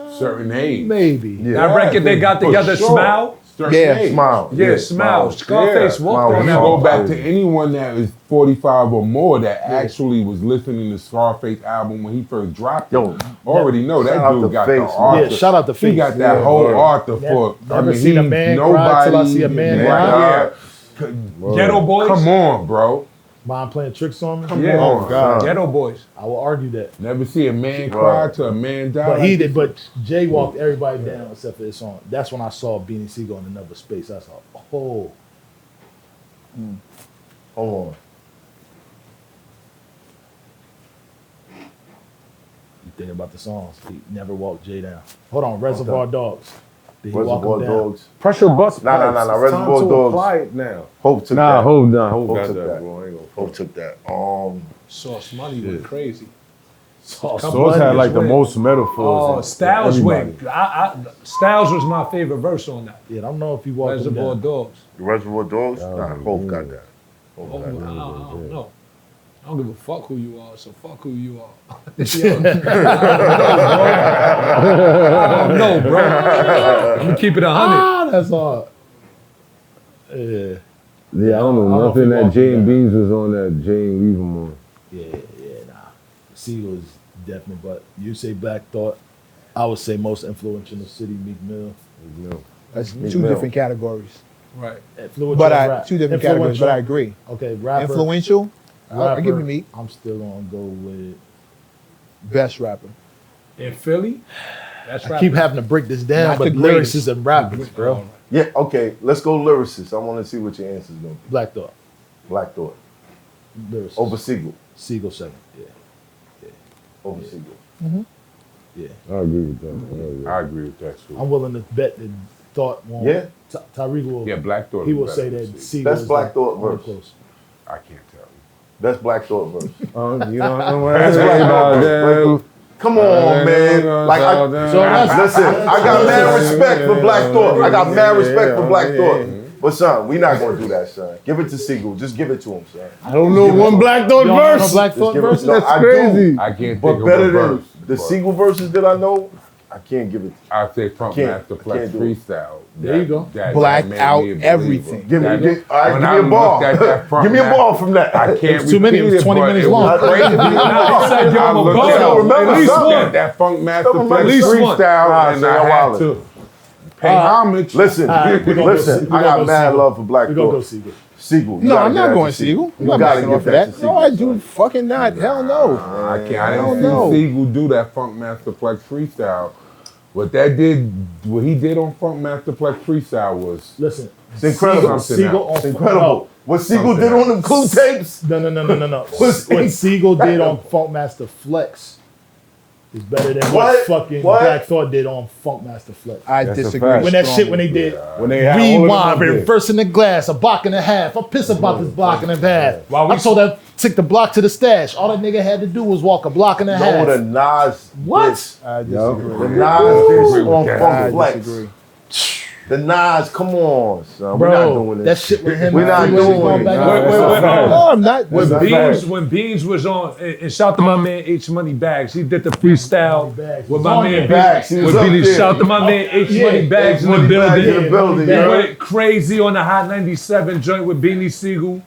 that. Certain age. Maybe. Yeah. that record they got For together, sure. Smile. Yeah, Smile. Yeah, Smile. Scarface walked Smile. on You that. go back to anyone that is 45 or more that actually was listening to Scarface album when he first dropped it. Yo, Already know shout that out dude to got Face, the man. Arthur. Yeah, shout out to He Face. got that Yeah, whole word. Arthur for. Never seen a man cry till I see a man cry. Ghetto Boys. Come on, bro. Mind playing tricks on me? Yeah. Oh, God. Ghetto Boys. I will argue that. Never see a man cry till a man die. But he did. But Jay walked everybody down except for this song. That's when I saw Beanie Sigel in another space. I saw, oh, Hold on. you think about the songs. He never walked Jay down. Hold on, Reservoir Dogs. Did he walk Reservoir him down? Dogs. Pressure bust. Nah, pipes. It's Reservoir time to Dogs. apply it now. Hope took Nah, that. hold on. Hold Hope got took that, that. bro. I ain't gonna Hope took that. Sauce Money went crazy. Sauce Sauce had like the went. most metaphors. Oh, and Styles everybody. went. Styles was my favorite verse on that. Yeah, I don't know if he walked him Reservoir down. Dogs. Reservoir Dogs? Oh, Nah, Hope got that. Oh, Hope I got that. don't know. I don't give a fuck who you are, so fuck who you are. I don't know, bro. I'm gonna keep it 100. Ah, that's hard. Yeah, Yeah, I don't know I don't know if nothing he that walked Jay him and down. Beans was on that Jay and leave him on. nah. Sigel is definitely, but you say Black Thought. I would say most influential in the city, Meek Mill. You know. That's Big two Mill. different categories. Right. Influential But rap. two different categories, but I Influential. agree. Okay, rapper. Influential, I'll rapper, give you Meek. I'm still gonna go with. Best rapper. In Philly, that's I right. keep having to break this down, Not but the lyrics greatest. is and rappers, bro. Yeah, okay. Let's go lyricist. I want to see what your answer's going to be. Black Thought, Black Thought. lyricist. Over Siegel. Sigel second. Over Siegel. Yeah. I agree with that. I agree with that too. I'm willing to bet that Thought won't. Yeah. Tyreek will. Yeah, Black Thought. He is will better say than that Sigel. Sigel Best is Black like Thought only verse. close. I can't tell you. Best Black Thought verse. You know, I'm That's worried Black about Thought them. verse. Come on, man. Like, listen, I got mad respect for Black Thought. I got mad respect for Black Thought. But son, we not gonna do that, son. Give it to Siegel. Just give it to him, son. I don't know one Black Thought You don't know no verse. Black Just Thought give it- verse? no, That's I crazy. do. I can't But think better of a than verse. the but Siegel verses that I know, I can't give it. I say Funk Can't- Master I Flex can't do it. freestyle. There you go. Blacked made out me a believer. everything. Give me, That- all right, when give I me a ball. looked at that Funk Give me a Master- ball from that. I can't It's 2 minutes, repeat it, 20 but minutes it was long. crazy. He said give him I a looked ball. at Remember At least something. one. that Funk Master At Flex least one. freestyle, Nah, and say I y'all had wildin'. to pay homage. Listen, we gonna listen. go I got Siegel. mad love for Black We're gonna go Thought. Sigel. Siegel. you No, gotta I'm give not that going to Siegel. I'm You not gotta backing give off of that that. to No, I Siegel, do son. fucking not. Hell no. I can't. I Hell didn't no. see Siegel do that Funk Master Flex freestyle. What he did on Funk Master Flex freestyle was Listen, It's incredible. Sigel It's on incredible. What Siegel Something did on them clue tapes. No. What's What he- Sigel did on Funk Master Flex is better than what What? fucking What? Black Thought did on Funk Master Flex. I That's a disagree. fact. When that shit, when they strongly. did When they had all of them rewind, up there. reversing the glass, a block and a half. I piss about this block and a half. While we- I told that took the block to the stash. All that nigga had to do was walk a block and a Know half. the Nas. What? diss. I The disagree. Nas diss on I Funk Flex. disagree. The Nas, come on, son. We're Bro, not doing that this. shit with him. We're and not Freeway doing going it. back Nah, and that's forth. a fact. No, I'm not. When That's Beans was on, and shout to my man H Money Bags. He did the freestyle Bags. with He's my on man there. Bags, he was With up Beanie. there. Shout to my man H Money Bags in the Money Bags building. in the building, He yeah. went crazy on the Hot 97 joint with Beanie Siegel.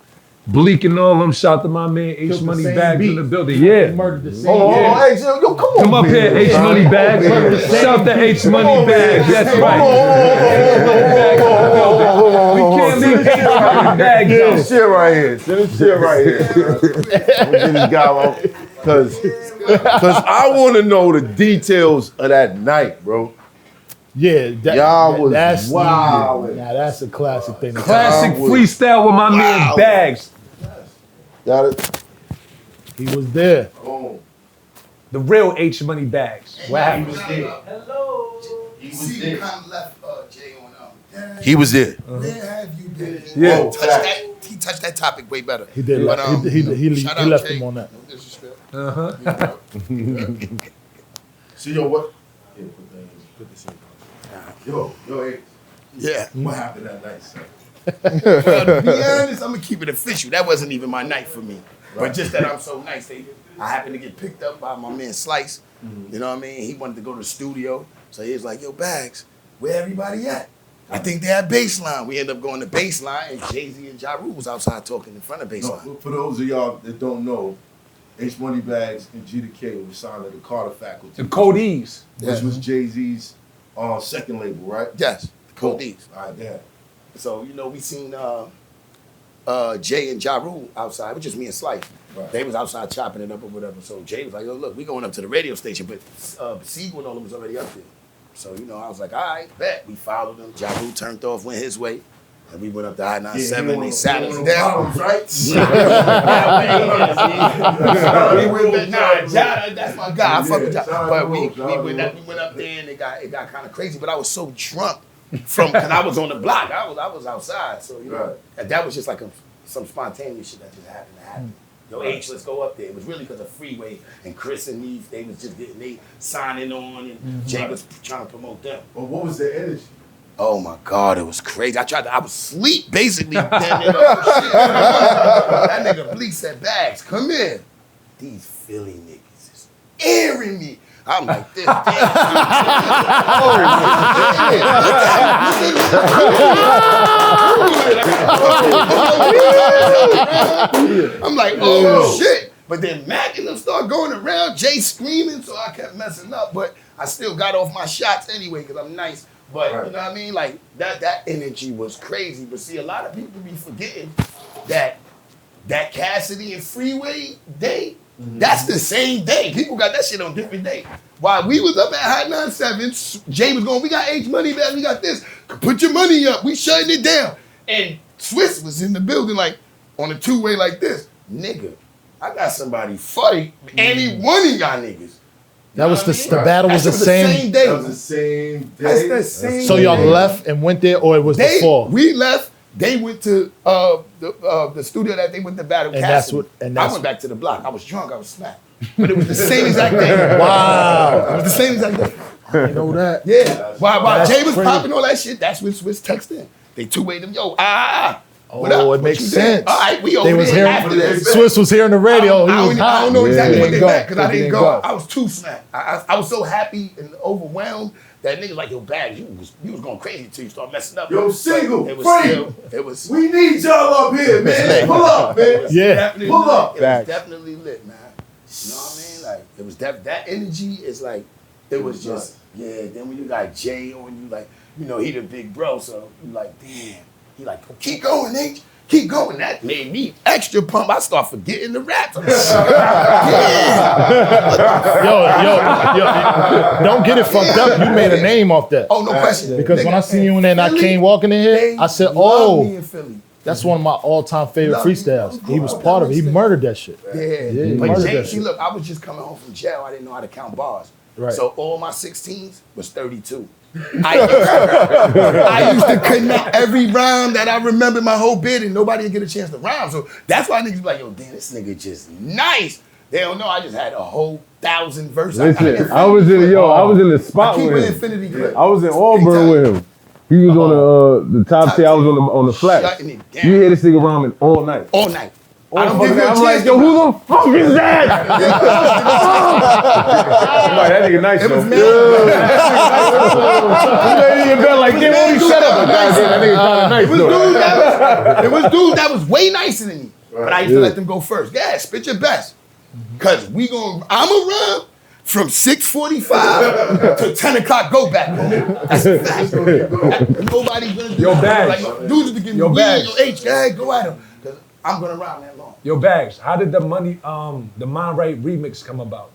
Bleak and all them. Shout to my man H Killed the Money same Bags beat. in the building. He Yeah. murdered the same. Hold on, Yeah. hey, yo, come on. Come up here, H Money Bags. Shout to H Money Bags. That's right. We can't leave H Money Bags Get out. this shit right here. Get this shit right here. I'm gonna get this guy on. Cause I want to know the details of that night, bro. Yeah, Y'all was that's wildin'. Now that's a classic thing. to Classic I was- freestyle with my man Wow. Bags. Got it. tell. He was there. Boom. The real H Money Bags. What happened? See, kind of left Jay on He was there. Where have you been? Yeah. He touched that topic way better. He did. But, He shout left out, Jay. him on that. No disrespect. See, yo, what? Yeah, put this in. Yo, hey. Yeah. What happened that night, son? To be honest, I'm gonna keep it official. That wasn't even my night for me. But just that I'm so nice, I happened to get picked up by my man Slice. You know what I mean? He wanted to go to the studio, so he was like, "Yo, Bags, where everybody at?" I think they had Baseline. We ended up going to Baseline, and Jay-Z and Ja Rule was outside talking in front of Baseline. No, for those of y'all that don't know, H Money Bags and G the K were signed to the Carter faculty. The Codees. Which was Jay-Z's second label, right? Yes, the Cool. Codees. All right, damn. So, you know, we seen Jay and Ja Rule outside. It was just me and Slice. Right. They was outside chopping it up or whatever. So Jay was like, yo, look, we going up to the radio station. But Sigel and all them was already up there. So, you know, I was like, all right, bet. We followed him. Ja Rule turned off, went his way. And we went up to I-97 and they sat us down. Right? Ja, that's my guy. I fuck with Ja. But we went up there and it got kind of crazy. But I was so drunk because I was on the block. I was outside. So, you know, and that was just like some spontaneous shit that just happened to happen. Yo, H, let's go up there. It was really because of Freeway and Chris and Neve. They was just they signing on and Jay was trying to promote them. But what was the energy? Oh my God, it was crazy. I was asleep basically. That nigga Bleak said, Bags, come here. These Philly niggas is airing me. I'm like this. I'm like, oh shit. But then Mac and them started going around, Jay screaming, so I kept messing up. But I still got off my shots anyway, because I'm nice. But you know what I mean? Like that energy was crazy. But see, a lot of people be forgetting that Cassidy and Freeway day, that's the same day. People got that shit on different days. While we was up at Hot 97, Jay was going, we got H Money back, we got this. Put your money up, we shutting it down. And Swiss was in the building like on a two-way like this. Nigga, I got somebody fight any one of y'all niggas. That was the battle was the same day. That was the same day. That's the same So y'all day. left and went there, or it was before? We left. They went to the studio that they went to battle. And Cassidy. that's I went back to the block. I was drunk. I was smacked. But it was the same exact day. Wow. It was the same exact day. I didn't know that. Yeah. While Jay was crazy. popping all that shit, that's when Swiss texted in. They two-wayed them. Yo, what Oh, up? it makes What you sense. did? All right, we They over was there hearing, after that. Swiss was hearing the radio. I don't know exactly what they meant because I He didn't didn't go. go. I was too smacked. I was so happy and overwhelmed that niggas like, yo, Bags, you was going crazy until you start messing up. Yo, Single, It was Frank, still, it was. we need y'all up here, man. Pull up, man. Yeah. Definitely Pull lit. up. It was definitely lit, man. You know what I mean? Like it was that energy is like it was just Then when you got Jay on you, like you know he the big bro, so you like damn. He like keep going, H. Keep going. That made me extra pump. I start forgetting the raps. Yo, don't get it fucked up. You made a name off that. Oh, no question. Because when I seen you in there and I Philly, came walking in here, I said, love me oh, in Philly. that's one of my all-time favorite Love me. freestyles. He was part of it. He murdered that shit. Yeah, he but murdered Jay, that see, shit. look, I was just coming home from jail. I didn't know how to count bars. Right. So all my 16s was 32. I used to connect every rhyme that I remember my whole bit, and nobody would get a chance to rhyme. So that's why niggas be like, yo, damn, this nigga just nice. They don't know I just had a whole 1,000 verses. Listen, I was in the I spot keep with an him. infinity clip. I was in Auburn with him. He was on the top tier. I was on the flat. Shutting it down. You hear this nigga rhyming all night. All night. I don't give you a I'm chance like, to yo, rhyme. who the fuck is that? I'm like, that nigga nice, It was though. mad. You lay in your bed like, damn, why you shut up? That nigga kinda nice, though. It was dudes that was way nicer than me. But I used to let them go first. Yeah, spit your best. Cause I'm around from 6:45 to 10 o'clock, go back. That's a fact. Nobody's gonna do Yo, that. Bags. Like, dudes to give me Yo, weed, Bags. yo, H, go at him. Cause I'm gonna rhyme that long. Yo, Bags, how did the the Mind Right remix come about?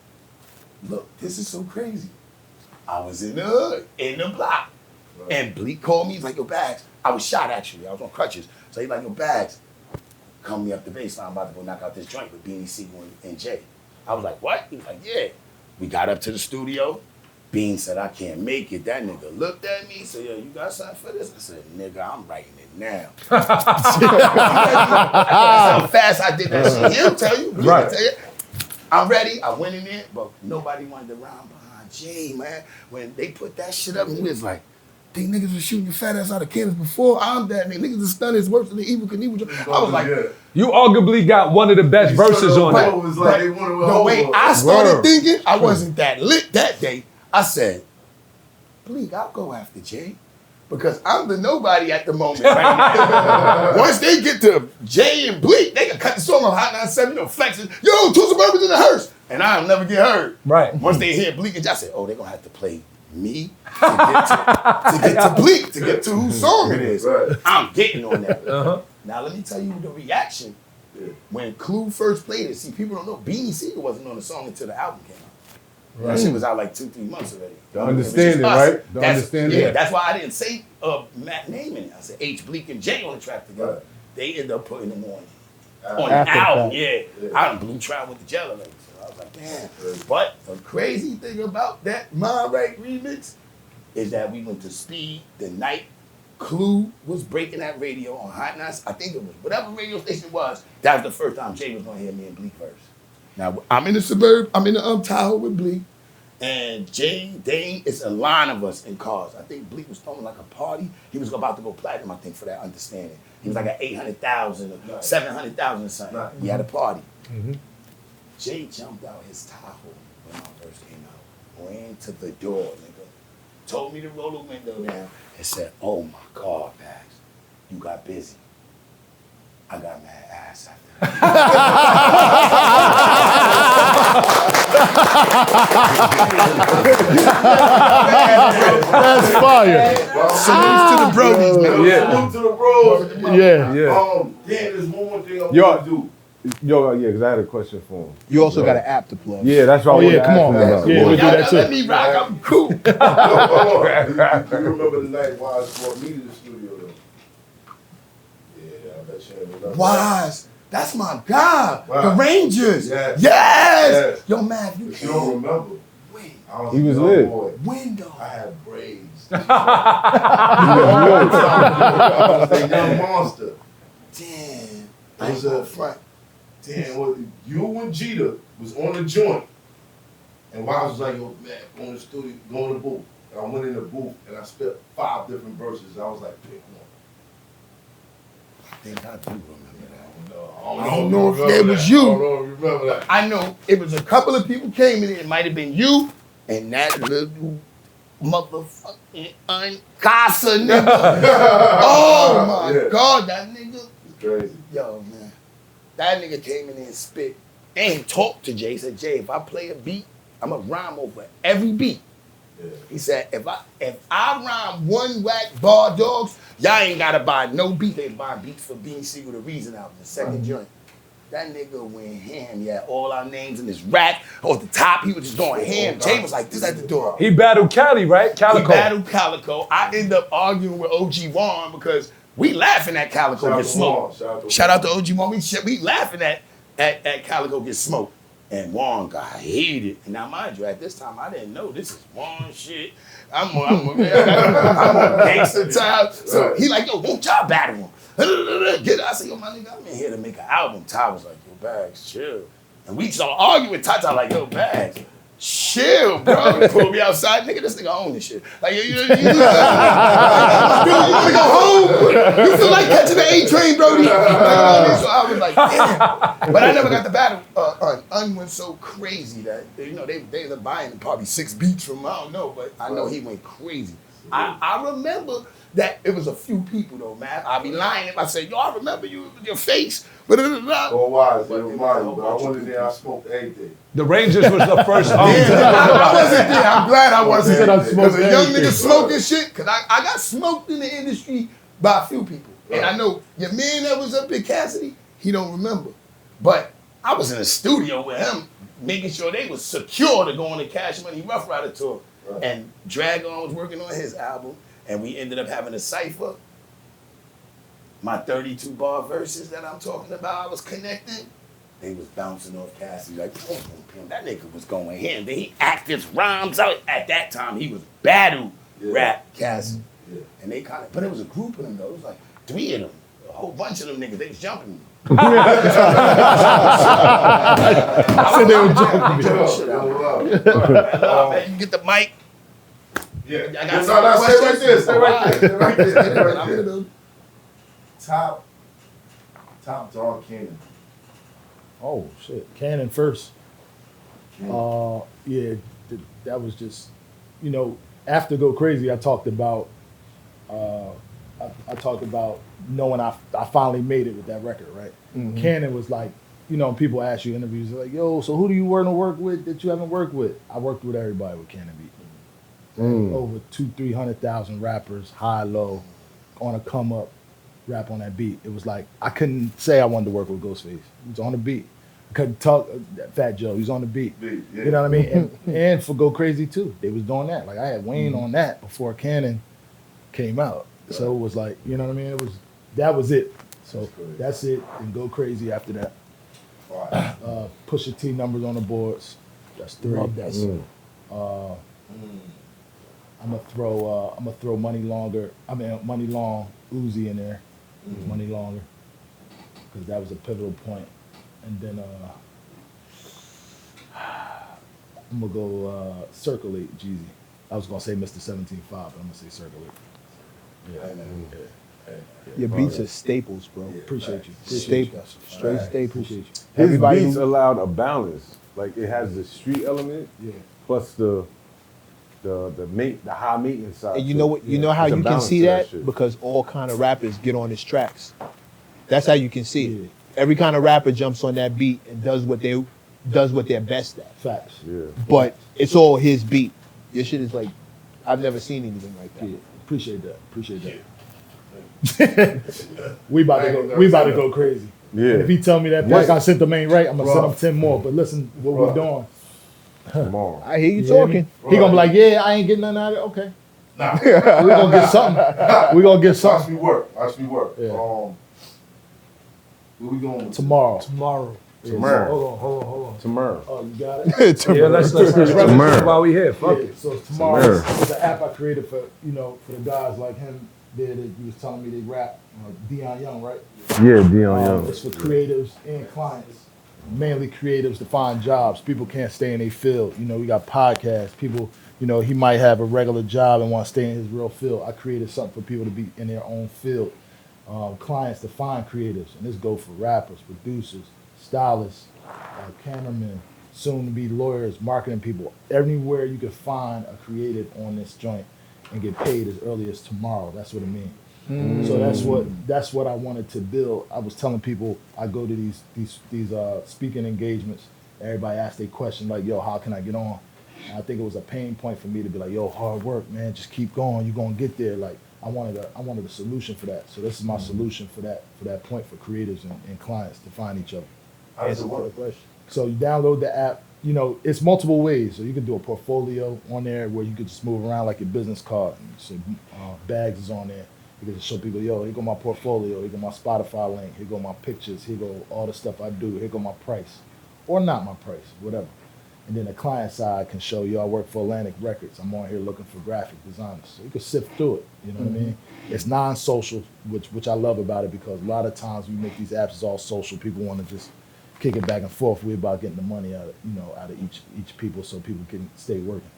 Look, this is so crazy. I was in the hood, in the block. And Bleak called me, he's like, yo, Bags. I was shot actually, I was on crutches. So he's like, yo, Bags, come me up the baseline, I'm about to go knock out this joint with Beanie Sigel and Jay. I was like, what? He was like, yeah. We got up to the studio. Bean said, I can't make it. That nigga looked at me, said, yo, you got something for this? I said, nigga, I'm writing it now. That's how fast I did that shit. He'll tell you. Bleak will tell you. I'm ready. I went in there, but nobody wanted to rhyme behind Jay, man. When they put that shit up, and he was like, think niggas was shooting your fat ass out of cannons before? I'm that nigga. Niggas are stunners worse than the Evil Knievel. I was like, You arguably got one of the best verses on It it. was like they wanted the way I started thinking, I wasn't that lit that day. I said, Bleak, I'll go after Jay. because I'm the nobody at the moment right now. Once they get to Jay and Bleak, they can cut the song on Hot 97, you know, flexing. Yo, two Suburbans in the hearse. And I'll never get heard. Right. Once they hear Bleak and Jay, I say, oh, they're going to have to play me to get to Bleak, to get to whose song it is. Right. I'm getting on that. Uh-huh. Now, let me tell you the reaction when Clue first played it. See, people don't know, Beanie Sigel wasn't on the song until the album came out. That shit was out like 2-3 months already. The understanding, right? The understanding. Yeah, that's why I didn't say Matt name in it. I said H, Bleak, and J on the track together. Right. They ended up putting them on the After album. that. Yeah. I done blew trial with the Jello. So I was like, damn. But the crazy thing about that Mind Right remix is that we went to Speed the night Clue was breaking that radio on Hot 9. I think it was whatever radio station it was. That was the first time Jay was gonna hear me and Bleak verse. Now I'm in the suburb. I'm in the Tahoe with Bleak, and Jay, Dane. It's a line of us in cars. I think Bleak was throwing like a party. He was about to go platinum. I think for that understanding. He was like at 800,000 or 700,000 or something. Nice. We had a party. Jay jumped out his Tahoe when I first came out. Ran to the door, nigga. Told me to roll the window down and said, "Oh my God, Bags, you got busy. I got mad ass after that." That's fire. Salutes to the Brodies, man. Salute to the bros. Yeah. Damn, there's one more thing I Yo. want to do. Yo, yeah, because I had a question for him. You also got an app to plug. Yeah, that's what I Oh, wanted yeah, to come ask on. him about. Yeah, we'll do that Let too. me rock, I'm cool. You remember the night Wise brought me to the studio though? Yeah, I bet you remember. Wise, that's my guy. Wow. The Rangers. Yes. Yes. Yo, man, you If you don't remember, wait. I was He a was young lit. boy. Window. I had braids. I was a young monster. Damn. I was a front. Damn, well, you and Jeter was on the joint. And Wise was like, yo, man, go in the studio, go in the booth. And I went in the booth and I spit 5 different verses. I was like, pick one. I think I do remember that. I I don't know if that was you. I don't know if you remember that. I know it was a couple of people came in. It might have been you and that little motherfucking uncasa nigga. Oh my Yeah. God, that nigga. It's crazy. Yo, man. That nigga came in there and spit and talked to Jay. He said, Jay, if I play a beat, I'm going to rhyme over every beat. Yeah. He said, if I rhyme one whack bar dogs, y'all ain't got to buy no beat. They buy beats for Beanie Sigel, the Reason album, the second joint. That nigga went ham. He had all our names in his rack. At the top, he was just going ham. Jay was like, this at the door. He battled Cali, right? Calico. He battled Calico. I ended up arguing with OG Juan because we laughing at Calico get smoked. Shout out to OG Juan. We laughing at Calico get smoked. And Juan got heated. And now, mind you, at this time, I didn't know this is Juan shit. I'm on gangster time. So he like, yo, won't y'all battle him? Get I said, yo, my nigga, I'm in here to make an album. Ty was like, yo, Bags, chill. And we started arguing. Ty like, yo, Bags, chill, bro. He pulled me outside. Nigga, this nigga own this shit. Like, you want to go home? You feel like catching the A train, Brody? So I was like, damn. But I never got the battle. Un went so crazy that, you know, they ended up buying probably 6 beats from him. I don't know, but I know he went crazy. I remember that it was a few people, though, man. I'd be lying if I said, yo, I remember you with your face. Oh, Wise, it reminded me, but I went in there, I smoked everything. The Rangers was the first. I wasn't there. I'm glad I wasn't Said I there. smoked Because a young everything. nigga smoking shit, because I got smoked in the industry by a few people. And I know your man that was up in Cassidy, he don't remember. But I was in the studio with him, making sure they was secure to go on the Cash Money Rough Rider tour. Right. And Dragon was working on his album, and we ended up having a cipher. My 32 bar verses that I'm talking about, I was connecting. They was bouncing off Cassidy like, boom, boom, boom. That nigga was going in. Then he acted rhymes out. At that time, he was battle rap Cassidy. Yeah. And they kind of, but it was a group of them though. It was like 3 of them, a whole bunch of them niggas. They was jumping me. Said they were jumping me. You can get the mic. Yeah. I got No, some stay right questions. there, stay right there, stay right there. I'm in the building. Top dog cannon. Oh shit, Cannon first. Yeah, that was just, you know, after Go Crazy, I talked about I talked about knowing I finally made it with that record, right? Mm-hmm. Cannon was like, you know, people ask you in interviews, they're like, yo, so who do you want to work with that you haven't worked with? I worked with everybody with Cannon Beat. Over 200,000-300,000 rappers, high, low, on a come up, rap on that beat. It was like, I couldn't say I wanted to work with Ghostface. He was on the beat. I couldn't talk, Fat Joe, he was on the beat. You know what I mean? And for Go Crazy too, they was doing that. Like I had Wayne on that before Cannon came out. So it was like, you know what I mean? That was it. So that's it, and Go Crazy after that. Pusha T numbers on the boards. That's 3. That's I'm gonna throw Money Long Uzi in there. Money Longer, because that was a pivotal point. And then I'm gonna go Circulate Jeezy. I was gonna say Mr. 17.5, but I'm gonna say Circulate. Your beats are staples, bro. Appreciate you. Staples. Straight staples. Appreciate you. His Everybody beats who- allowed a balance. Like it has the street element, plus the high maintenance side. And you know what? You know how There's a you can balance see to that? shit. Because all kind of rappers get on his tracks. That's how you can see it. Every kind of rapper jumps on that beat and does what they're best at. Facts. Yeah. But it's all his beat. Your shit is like, I've never seen anything like that. Yeah. Appreciate that. we about to go crazy. Yeah. And if he tell me that back, I sent the main right, I'm gonna send him 10 more. But listen, what we doing? Come on. I hear you You hear talking. me? He gonna be like, yeah, I ain't getting nothing out of it. Okay. Nah. we gonna get something. We gonna get Watch something. me work. Yeah. Where we going with Tomorrow. Tomorrow. Tomorrow. Hold on. Tomorrow. Oh, you got it? Yeah, let's reference while we here. Fuck Yeah, it. so tomorrow is an app I created for for the guys like him there that you was telling me they rap. Dion Young, right? Yeah, Dion Young. It's for creatives and clients, mainly creatives to find jobs. People can't stay in their field. You know, we got podcasts. People, he might have a regular job and want to stay in his real field. I created something for people to be in their own field. Clients to find creatives, and this go for rappers, producers, stylists, cameramen, soon to be lawyers, marketing people. Everywhere you can find a creative on this joint and get paid as early as tomorrow. That's what it means. So that's what I wanted to build. I was telling people I go to these speaking engagements. Everybody asks their question like, "Yo, how can I get on?" And I think it was a pain point for me to be like, "Yo, hard work, man. Just keep going. You're gonna get there." Like I wanted a solution for that. So this is my solution for that point for creatives and clients to find each other. How does it work? So you download the app. It's multiple ways. So you can do a portfolio on there where you could just move around like your business card. So Bags is on there. You can just show people, yo, here go my portfolio, here go my Spotify link, here go my pictures, here go all the stuff I do, here go my price. Or not my price, whatever. And then the client side can show you I work for Atlantic Records. I'm on here looking for graphic designers. So you can sift through it, you know what I mean? It's non-social, which I love about it because a lot of times we make these apps, it's all social. People want to just kick it back and forth. We're about getting the money out of each people so people can stay working.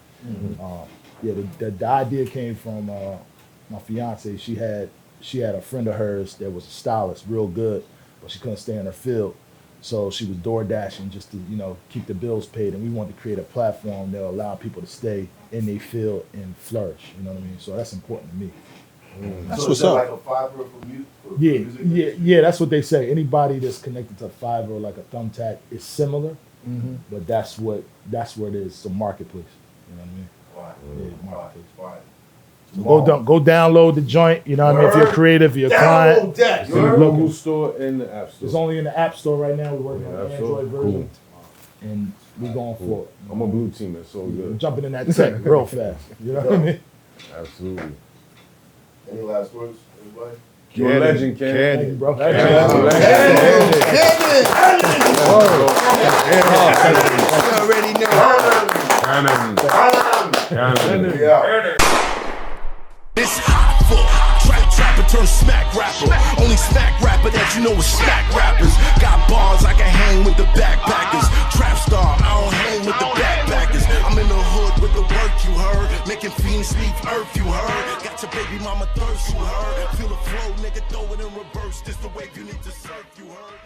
The idea came from my fiance. She had a friend of hers that was a stylist, real good, but she couldn't stay in her field. So she was door dashing just to, keep the bills paid. And we wanted to create a platform that will allow people to stay in their field and flourish. You know what I mean? So that's important to me. That's So what's is that up. like a Fiverr for music? Yeah, that's what they say. Anybody that's connected to Fiverr or like a Thumbtack is similar, but that's what it is. It's a marketplace. You know what I mean? Yeah, marketplace. Right. So go download the joint. You know what I mean? If you're creative, if you're a client. that. In the local store and the app store. It's only in the App Store right now. We're working on the App Store? Android version, and we're going for it. I'm a blue team, that's so We're good. jumping in that tech real fast. You know what I mean? Absolutely. Any last words, everybody? You're a legend, Ken. Thank you, bro. This hot foot, trapper turn smack rapper. Only smack rapper that you know is smack rappers. Got bars, I can hang with the backpackers. Trap star, I don't hang with the backpackers. I'm in the hood with the work, you heard. Making fiends leave earth, you heard. Got your baby mama thirst, you heard. Feel the flow, nigga, throw it in reverse. This the wave you need to surf, you heard.